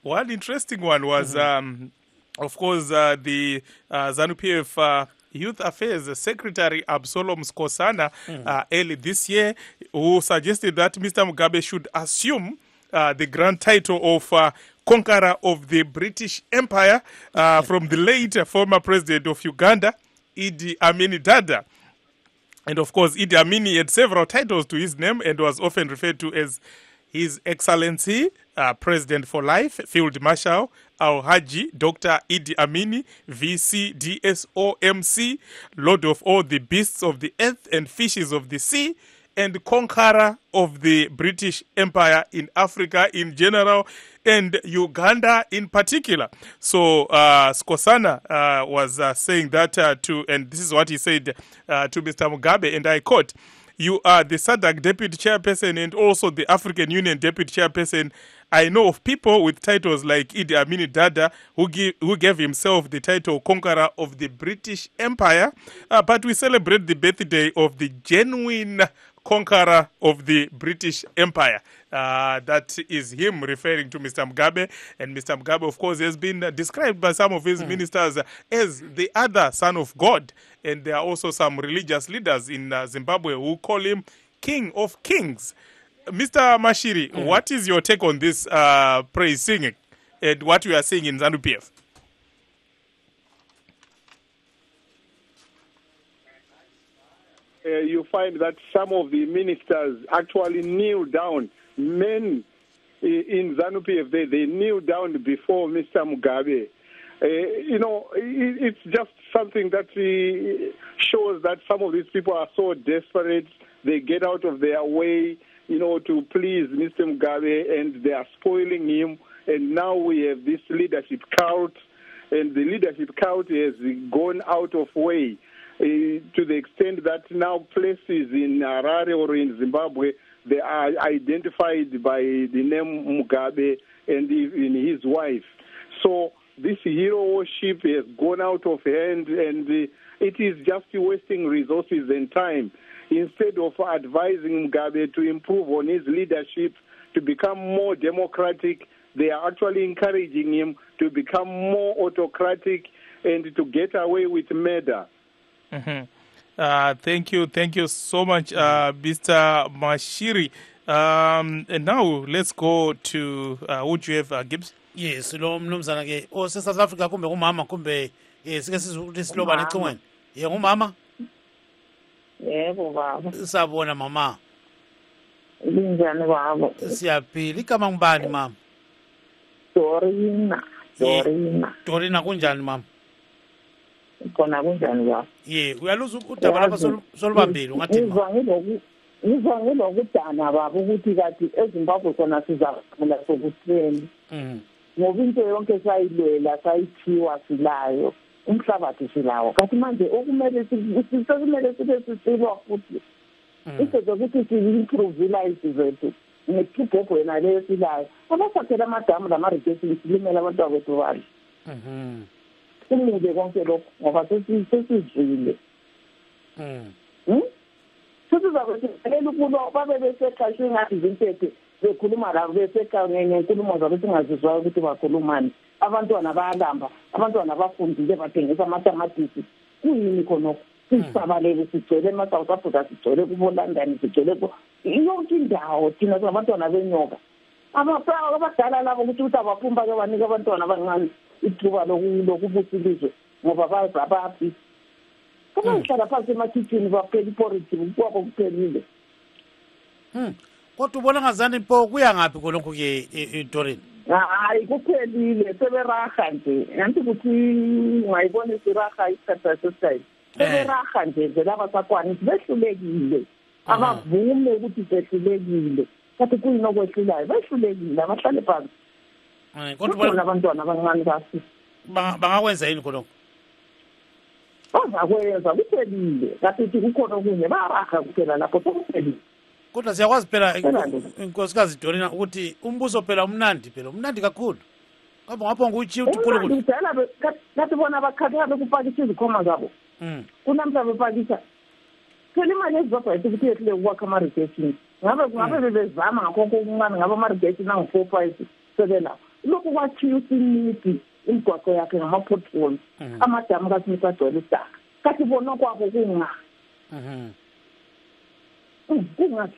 one interesting one was, of course, the ZANU-PF Youth Affairs Secretary Absalom Skosana early this year, who suggested that Mr. Mugabe should assume the grand title of conqueror of the British Empire from the late former president of Uganda, Idi Amin Dada. And of course, Idi Amin had several titles to his name and was often referred to as His Excellency, President for Life, Field Marshal Al-Haji, Dr. Idi Amin, VC, DSOMC, Lord of all the beasts of the earth and fishes of the sea, and conqueror of the British Empire in Africa in general and Uganda in particular. So Skosana was saying that and this is what he said to Mr. Mugabe, and I quote, "You are the SADC deputy chairperson and also the African Union deputy chairperson. I know of people with titles like Idi Amin Dada who gave himself the title conqueror of the British Empire, but we celebrate the birthday of the genuine conqueror of the British Empire." That is him referring to Mr. Mugabe. And Mr. Mugabe, of course, has been described by some of his ministers as the other son of God. And there are also some religious leaders in Zimbabwe who call him King of Kings. Mr. Mashiri, what is your take on this praise singing and what we are seeing in ZANU-PF?
You find that some of the ministers actually kneel down. Men in ZANU-PF, they kneel down before Mr. Mugabe. It's just something that shows that some of these people are so desperate. They get out of their way, to please Mr. Mugabe, and they are spoiling him. And now we have this leadership cult, and the leadership cult has gone out of way to the extent that now places in Harare or in Zimbabwe, they are identified by the name Mugabe and even his wife. So this hero worship has gone out of hand, and it is just wasting resources and time. Instead of advising Mugabe to improve on his leadership, to become more democratic, they are actually encouraging him to become more autocratic and to get away with murder.
Thank you so much, Mr. Mashiri. And now let's go to would you have Gibbs?
Yes, lo mnumzana ke South Africa kumbe ngumama kumbe sike sizukuthi silobana ecingweni. Ngumama?
Yebo baba.
Sabona mama.
Linjani baba?
Siyaphila. Igama ngubani mama?
Dorina.
Dorina kunjani mama?
Khona kunjani baba?
Uyaluza udaba lapha solubambile ungathi
ngizwa ngilokudana baba ukuthi kathi eZimbabwe khona sizamula sokutheni. Ngoba into yonke sayilwela sayithiwa silayo, umhlabathi silawo. Kathi manje okumele sikumele sibe sisilwa futhi. Isezo ukuthi si-improve life zethu. Ngekhipho yena leyo silayo. Abasakhela amadamu lama-irrigation silimela abantu abethu bali. Umude konke lokho ngoba sesizwile. Sizakwelela ukuba babe besekhashwe ngathi izintethe bekhuluma labo besekha ngenkulumo zabo singazizwayo ukuthi bakhulumani. Abantwana bayalamba, abantwana bafundile bathengisa amatamatisi. Kuyini khonokho? Sisabalele sigcwele ema-South Africa, sigcwele kubo-London, sigcwele yonke indawo thina abantwana benyoka. Abadala labo ukuthi abaphumba-ke banika abantwana abancane ithuba lokubusa ilizwe ngoba babaphi. Kubahlala phansi emakhitshini baphela iporridge kwabo kuphelile.
Kodwa ubona ngazani mpo kuya ngaphi kolokho-ke Dorina?
Hayi kuphelile seberaha nje. Nanti ukuthi ungayibona isiraha isikhathi sesitayile. Seberaha nje vele abasakwana behlulekile. Abavume ukuthi behlulekile. Kathi kuyinokwehlulayo behlulekile abahlale phansi. Kodwa abantwana abancane basi
bangakwenza yini khonokho?
Bazakwenza kuphelile. Kathi kukhona okunye baraha kuphela lapho sekuphelile.
Kodwa siyakwazi phela inkosikazi Dorina ukuthi umbuso phela umnandi kakhulu. Ngoba ngapho nguyichiya uThukulukhulu.
Kathi bona abakhatha bekupakisha izikhoma zabo. Kunamhla bepakisha. Phela imali ezizodwa ukuthi yehlule ukwakha ama-irrigation. Ngabe bebezama ngakho okuncane ngabe ama-irrigation angu-4-5 sebela. Lokhu kwachiya uSimiti imigwaqo yakhe ngama-potholes. Amadamu kaSmith agcwele isaka. Kathi bona kwakho kunga. Kungathi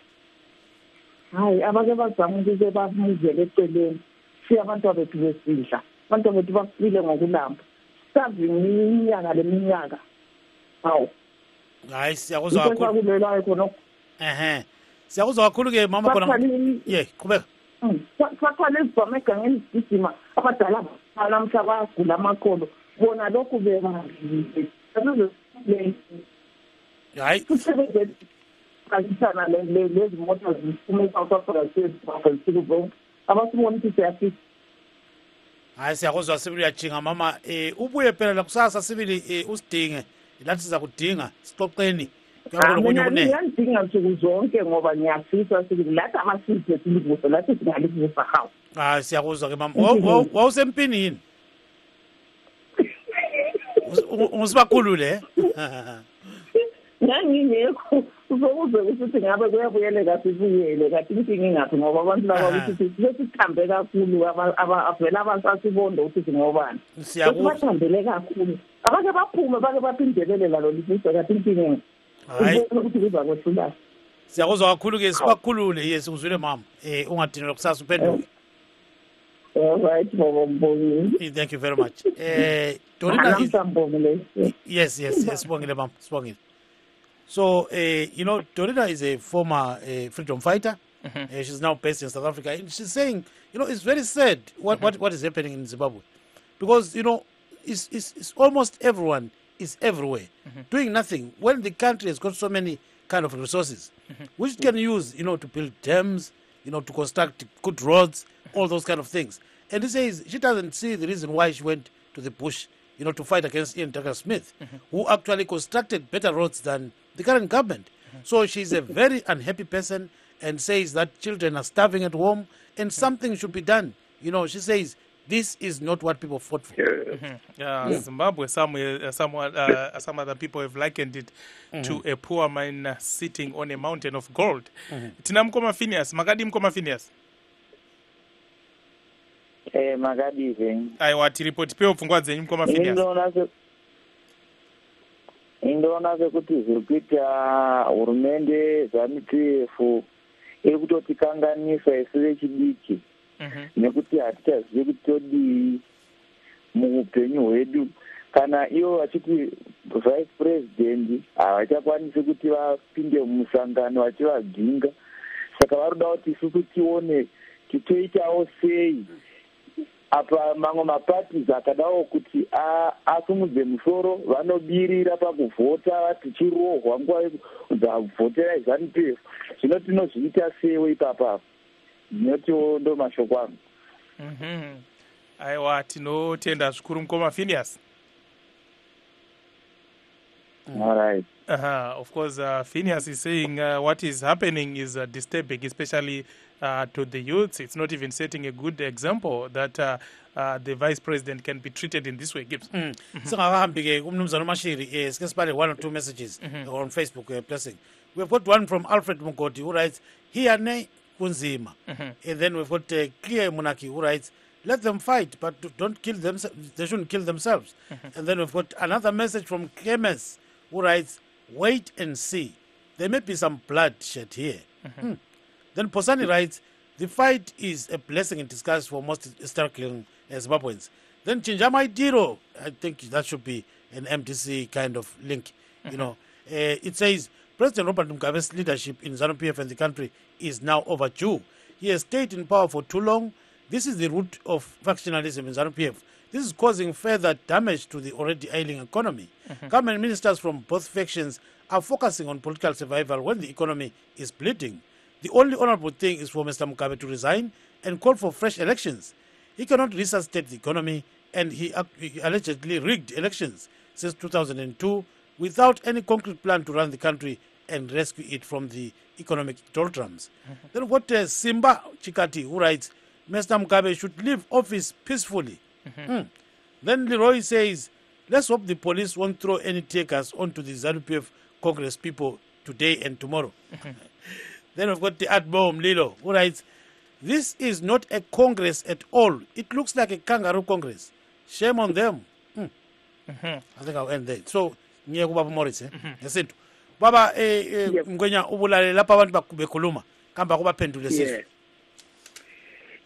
hayi abake bazama ukuthi bamuzele eceleni siya abantu bethu besidla abantu bethu bafile ngokulamba sazi iminyaka leminyaka hawu
hayi siyakuzwa kakhulu
kulelayo khona
siyakuzwa kakhulu-ke mama khona qhubeka
sakhona ezibhama egangeni sigijima abadala namhla bayagula amaqolo bona lokhu bebazile
hayi
akisana lezi moto ziphume eSouth Africa abasibona ukuthi siyafika.
Hayi siyakuzwa sibili uyajinga mama ubuye phela la kusasa sibili usidinge lathi siza kudinga sixoxeni
ngiyadinga nsuku zonke ngoba ngiyafisa sibili lathi amasipho silivuso lathi singalivusa hawu.
Hayi siyakuzwa ke mama wawusempini yini? Usibakhulule
ngingekho uzokuze ukuthi ngabe kuyabuyeleka sibuyele kathi inkinga ingaphi ngoba abantu laba ukuthi sesithambe kakhulu avela abasasibonda ukuthi ngobani sesibathambele kakhulu abake baphume bake baphindelele lalo lifuso kathi inkinga ukuthi kuza kwehlula.
Siyakuzwa kakhulu-ke sibakhulule yes uzwile mama ungadinelwa kusasa uphenduke.
Alright,
thank you very much. Dorina yes sibongile mama sibongile. So, Dorina is a former freedom fighter. She's now based in South Africa. And she's saying, it's very sad what is happening in Zimbabwe. Because, it's almost everyone is everywhere doing nothing. When the country has got so many kind of resources, which can use, to build dams, to construct good roads, all those kind of things. And he says she doesn't see the reason why she went to the bush, to fight against Ian Smith, who actually constructed better roads than the current government. So she's a very unhappy person, and says that children are starving at home and something should be done. You know, she says this is not what people fought for.
Zimbabwe, some other people have likened it to a poor man sitting on a mountain of gold. Tina mkoma Phineas, magadi mkoma Phineas.
Magadi ve.
Aiwa tiripoti peo pfungwa dzenyu mkoma Phineas.
Indoona sekuti zviri kuita hurumende ZANU-PF iri kutotikanganisa isu vechidiki nekuti hatichazivi kuti todii muupenyu hwedu. Kana ivo vachiti vice president havachakwanisi kuti vapinde mumusangano vachivadzinga, saka varoda kuti isusu tione titoitawo sei apa mamwe maparties akadawo kuti asumudze musoro vanobirira pakuvhota vati chirohwa nguva yekuvhoterai ZANU-PF. Zvino tinozviita sewo ipapapo. Ndinotiwo ndo mashoko angu.
Aiwa tinotenda zvikuru mkoma Phineas.
All right.
Of course, Phineas is saying what is happening is disturbing, especially to the youths. It's not even setting a good example that the vice president can be treated in this way. Gibbs.
Singahambike umnumzana Mashiri, sibale one or two messages on Facebook blessing. We've got one from Alfred Mugodi who writes, "Here ne kunzima." And then we've got Clear Munaki who writes, "Let them fight, but don't kill them. They shouldn't kill themselves." And then we've got another message from Clemens who writes, "Wait and see. There may be some bloodshed here." Then Posani writes, "The fight is a blessing in disguise for most historical Zimbabweans." Then Chinjamai Diro, I think that should be an MDC kind of link. You know, it says, "President Robert Mugabe's leadership in ZANU-PF and the country is now overdue. He has stayed in power for too long. This is the root of factionalism in ZANU-PF. This is causing further damage to the already ailing economy. Government ministers from both factions are focusing on political survival when the economy is bleeding. The only honorable thing is for Mr. Mugabe to resign and call for fresh elections. He cannot resuscitate the economy, and he allegedly rigged elections since 2002 without any concrete plan to run the country and rescue it from the economic doldrums." Then what Simba Chikati who writes, "Mr. Mugabe should leave office peacefully." Then Leroy says, "Let's hope the police won't throw any tear gas onto the ZANU-PF Congress people today and tomorrow." Then we've got the Adbo Mlilo who writes, "This is not a Congress at all. It looks like a kangaroo Congress. Shame on them." I think I'll end there. So, Nye Baba Morris, Yasinto. Baba, Mgwenya ubulale lapa abantu bekhuluma kamba kuba pendule sizwe.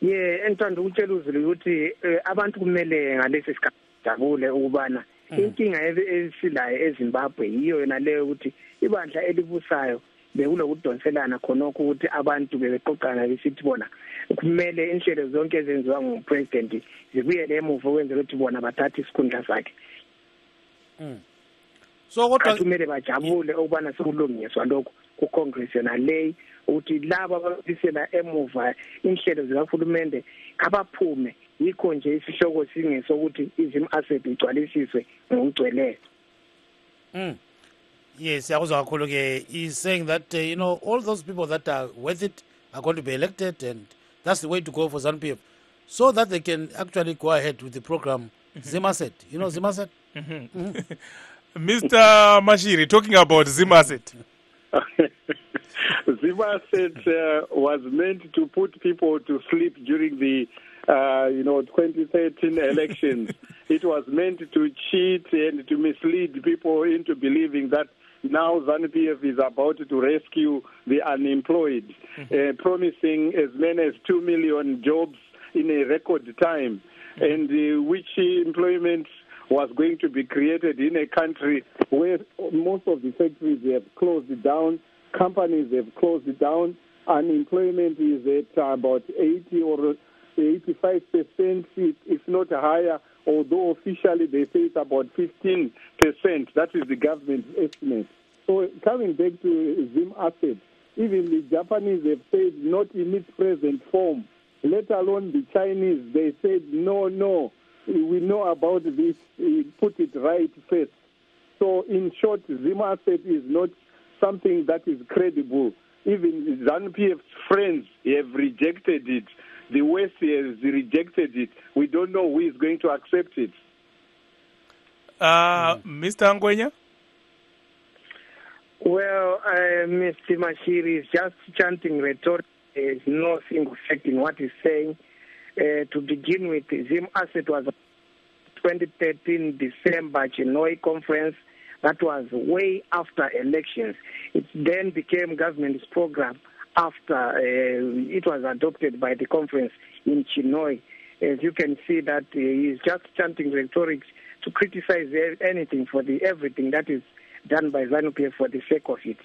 Entando ukutshela uzulu ukuthi abantu kumele ngalesi sikhathi jabule ukubana inkinga esilayo eZimbabwe yiyo yona leyo ukuthi ibandla elibusayo bekulokudonselana khonokho ukuthi abantu bebeqoqana besithi bona kumele inhlelo zonke ezenziwa ngupresident zibuyele emuva ukwenzela ukuthi bona bathathe isikhundla sakhe.
So kodwa
kumele bajabule ukubana sekulungiswa lokho ku-Congress yona leyi ukuthi laba ababisela emuva inhlelo zikahulumende abaphume. Yikho nje isihloko singesokuthi izim asset igcwalisiswe ngokugcweleyo.
Yes, he's saying that all those people that are worth it are going to be elected, and that's the way to go for ZANU-PF, so that they can actually go ahead with the program. Zimaset, you know Zimaset?
Mr. Mashiri, talking about Zimaset.
Zimaset was meant to put people to sleep during the 2013 elections. It was meant to cheat and to mislead people into believing that now ZANU-PF is about to rescue the unemployed, promising as many as 2 million jobs in a record time, and which employment was going to be created in a country where most of the factories have closed down, companies have closed down, unemployment is at about 80 or 85%, if not higher, although officially they say it's about 15%. That is the government's estimate. So coming back to Zim Asset, even the Japanese have said not in its present form, let alone the Chinese. They said, no, we know about this, put it right first. So in short, Zim Asset is not something that is credible. even ZANU-PF's friends have rejected it. The West has rejected it. We don't know who is going to accept it.
Mr. Angwenya?
Well, Mr. Mashiri is just chanting rhetoric. There is no single fact in what he's saying. To begin with, Zim Asset was a 2013 December Chinoy conference. That was way after elections. It then became government's program after it was adopted by the conference in Chinoy. As you can see that he's just chanting rhetoric to criticize anything for everything that is done by ZANU-PF for the sake of it.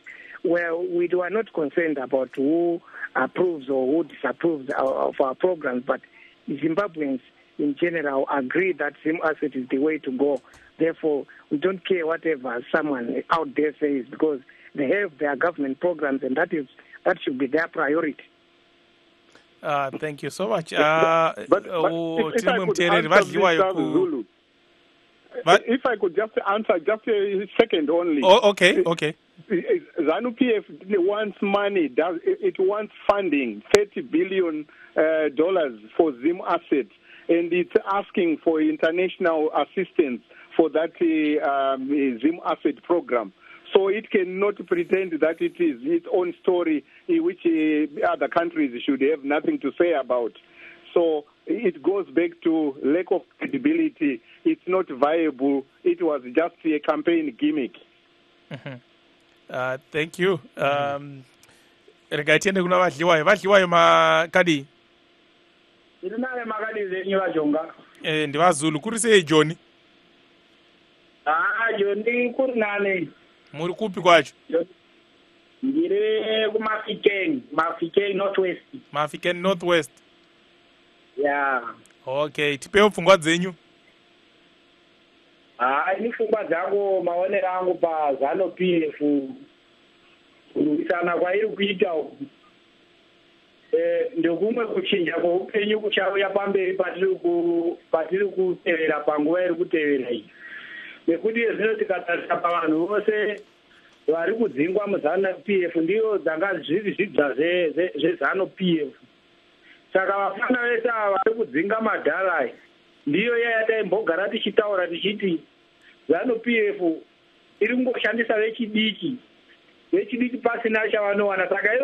Well, we are not concerned about who approves or who disapproves of our programs, but Zimbabweans in general agree that Zim Asset is the way to go. Therefore, we don't care whatever someone out there says, because they have their government programs, and that should be their priority.
Thank you so much.
If I could just answer just a second only.
Oh, okay.
ZANU-PF wants money. It wants funding, $30 billion for Zim Asset, and it's asking for international assistance for that Zim Asset program. So it cannot pretend that it is its own story, which other countries should have nothing to say about. So it goes back to lack of credibility. It's not viable. It was just a campaign gimmick.
Thank you. Rega tiende kuna vadliwayo makadi.
Ndinale makadi zenyu vajonga.
Ndivazulu kuri sei John?
John kuri nane.
Muri kupi kwacho?
Ndiri kuMafikeng Northwest.
Mafikeng Northwest.
Yeah.
Okay, tipewo pfungwa dzenyu.
Ini pfungwa dzangu maonero angu paZANU-PF kurwisana kwairi kuita uku. Ndokumwe kuchinja kweupenyu kuchauya pamberi patiri kutevera panguva iri kutevera iyi. Nekuti zvino tikatarisa pavanhu vose vari kudzingwa muZANU-PF ndiyo dzanga zviri zvidza zveZANU-PF. Saka vafana vese ava vari kudzinga madhara ndiyo yataimbogara tichitaura tichiti ZANU-PF iri kungoshandisa vechidiki pasina chavanowana. Saka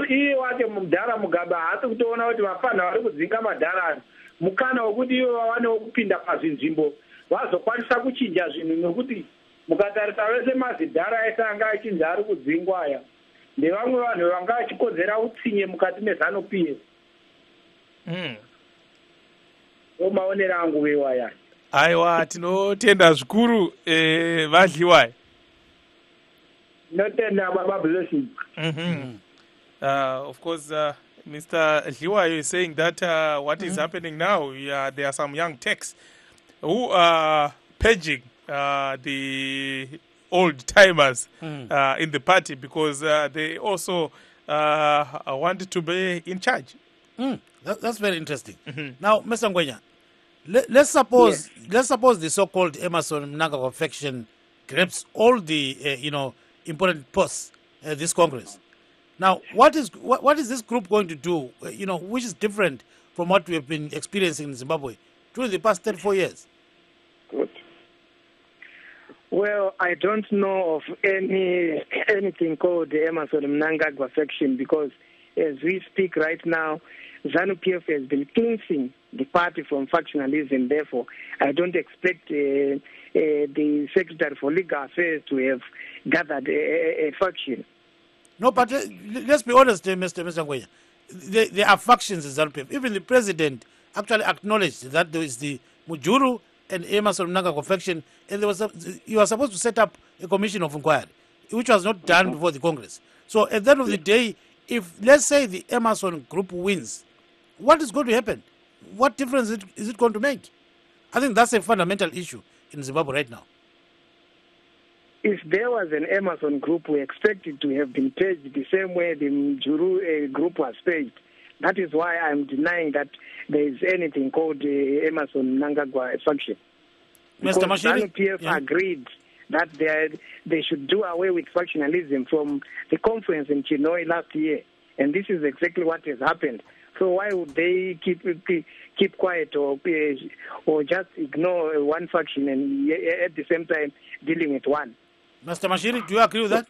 iye wate mudhara mugaba haasi kutoona kuti vafana vari kudzinga madhara mukana wekuti ivo vawanewo kupinda pazvinzvimbo vazokwanisa kuchinja zvinhu, nokuti mukatarisa vese mazidhara ese anga achinja ari kudzingwa aya ndevamwe vanhu vanga vachikodzera utsinye mukati meZANU-PF. Maonero angu vewaya.
Aiwa, tinotenda zvikuru vadliwayo.
Notenda baba blessing.
Of course, Mr. Liwayo is saying that what is happening now, there are some young techs who are paging the old timers in the party because they also want to be in charge.
That's very interesting. Now, Mr. Ngwenya, let's suppose the so-called Emerson Mnangagwa faction grabs all the important posts at this Congress. Now, what is this group going to do? Which is different from what we have been experiencing in Zimbabwe during the past 34 years.
Good.
Well, I don't know of anything called the Emerson Mnangagwa faction, because as we speak right now, ZANU-PF has been cleansing the party from factionalism. Therefore, I don't expect the Secretary for Legal Affairs to have gathered a faction.
No, but let's be honest, Mr. Ngwenya. There are factions in ZANU-PF. Even the president actually acknowledged that there is the Mujuru and Emerson Mnangagwa faction, and you are supposed to set up a commission of inquiry, which was not done before the Congress. So at the end of the day, if, let's say, the Emerson group wins, what is going to happen? What difference is it going to make? I think that's a fundamental issue in Zimbabwe right now.
If there was an Emerson group, we expected to have been paged the same way the Mjuru group was paged. That is why I'm denying that there is anything called the Emerson Mnangagwa faction.
Mr. Mashiri?
ZANU-PF agreed that they should do away with factionalism from the conference in Chinoy last year. And this is exactly what has happened. So why would they keep quiet or just ignore one faction and at the same time dealing with one?
Mr. Mashiri, do you agree with that?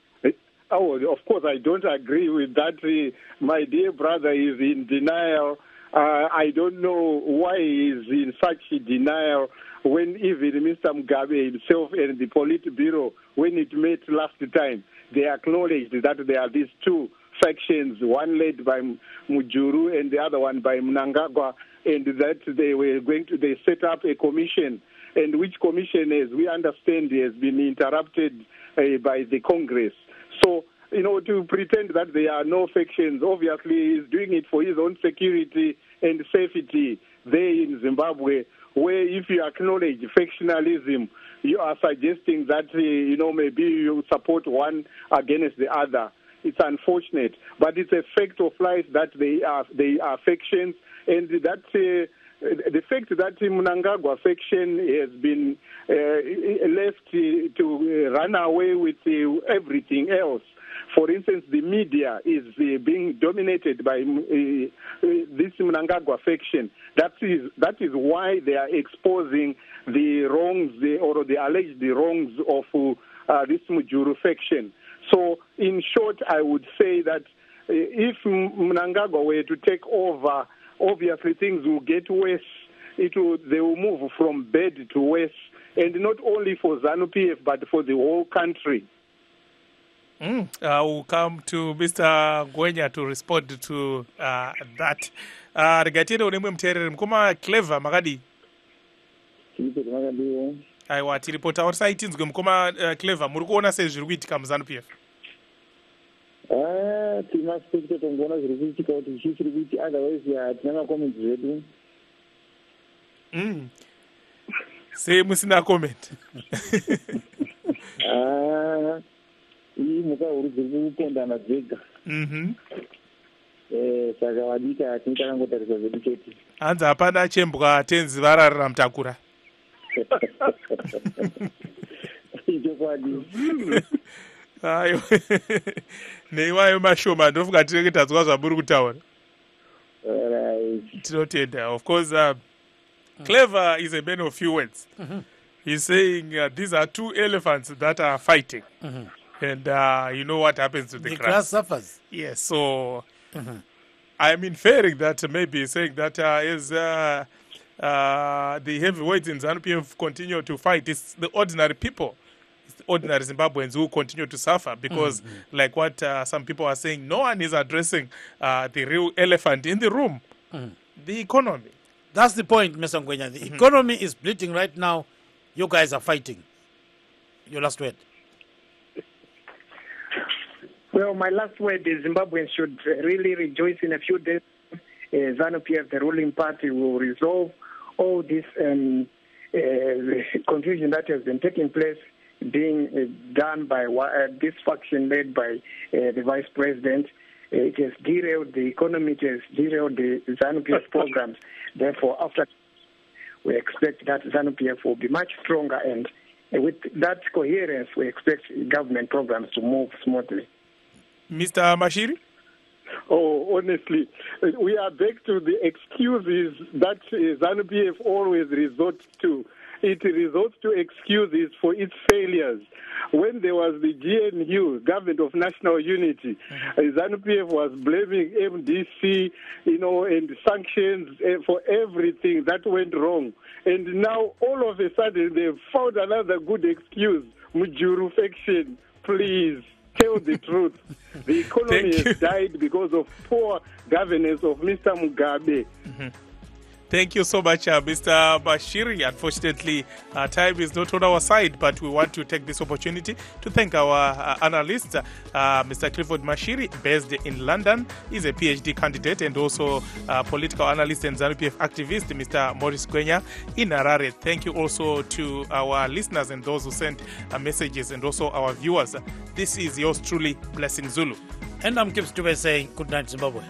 Oh, of course, I don't agree with that. My dear brother is in denial. I don't know why he is in such denial when even Mr. Mugabe himself and the Politburo, when it met last time, they acknowledged that there are these two factions, one led by Mujuru and the other one by Mnangagwa, and that they set up a commission, and which commission, as we understand, has been interrupted by the Congress. So, to pretend that there are no factions, obviously he's doing it for his own security and safety there in Zimbabwe, where if you acknowledge factionalism, you are suggesting that, maybe you support one against the other. It's unfortunate, but it's a fact of life that they are factions, and that the fact that Mnangagwa faction has been left to run away with everything else. For instance, the media is being dominated by this Mnangagwa faction. That is why they are exposing the wrongs or the alleged wrongs of this Mujuru faction. So, in short, I would say that if Mnangagwa were to take over, obviously things will get worse. They will move from bad to worse, and not only for ZANU-PF, but for the whole country.
I will come to Mr. Gwenya to respond to that. Regatire unemwe mterere mkoma clever makadi. Aiwa tiripota website mkoma clever muri kuona sei zviri kuitika muZANU-PF.
Tinaspekta tongona zviri kuitika kuti zviri kuitika otherwise hatina comments zvedu.
Sei musina comment.
Iyi muka uri dziri kupondana dzega. Saka vadika hatinotakangotarisa zvedu chete.
Hanzi hapana chembwa tenzi vararira mutakura. Ayo. Neiwayo mashoma ndofunga tinenge tazwa zvamuri kutaura. Tinotenda. Of course, Clever is a man of few words. He's saying these are two elephants that are fighting. And you know what happens to the
grass suffers.
Yes, so I'm inferring that maybe saying that as the heavyweights in ZANU-PF continue to fight, it's the ordinary people, it's the ordinary Zimbabweans who continue to suffer because like what some people are saying, no one is addressing the real elephant in the room, the economy.
That's the point, Mr. Ngwenya. The economy is bleeding right now. You guys are fighting. Your last word.
Well, my last word is Zimbabweans should really rejoice in a few days. ZANU-PF, the ruling party, will resolve all this confusion that has been taking place, being done by this faction led by the vice president. It has derailed the economy, it has derailed the ZANU-PF programs. Therefore, after we expect that ZANU-PF will be much stronger, and with that coherence, we expect government programs to move smoothly.
Mr. Mashiri?
Oh, honestly, we are back to the excuses that ZANU-PF always resorts to. It resorts to excuses for its failures. When there was the GNU, Government of National Unity, ZANU-PF was blaming MDC, and sanctions for everything that went wrong. And now, all of a sudden, they've found another good excuse. Mujuru faction, please. Tell the truth. The economy has died because of poor governance of Mr. Mugabe.
Thank you so much, Mr. Bashiri. Unfortunately, time is not on our side, but we want to take this opportunity to thank our analyst, Mr. Clifford Mashiri, based in London. He's a PhD candidate and also political analyst and ZANU-PF activist, Mr. Maurice Gwenya in Harare. Thank you also to our listeners and those who sent messages and also our viewers. This is yours truly, Blessing Zulu.
And I'm Kip Stube saying good night, Zimbabwe.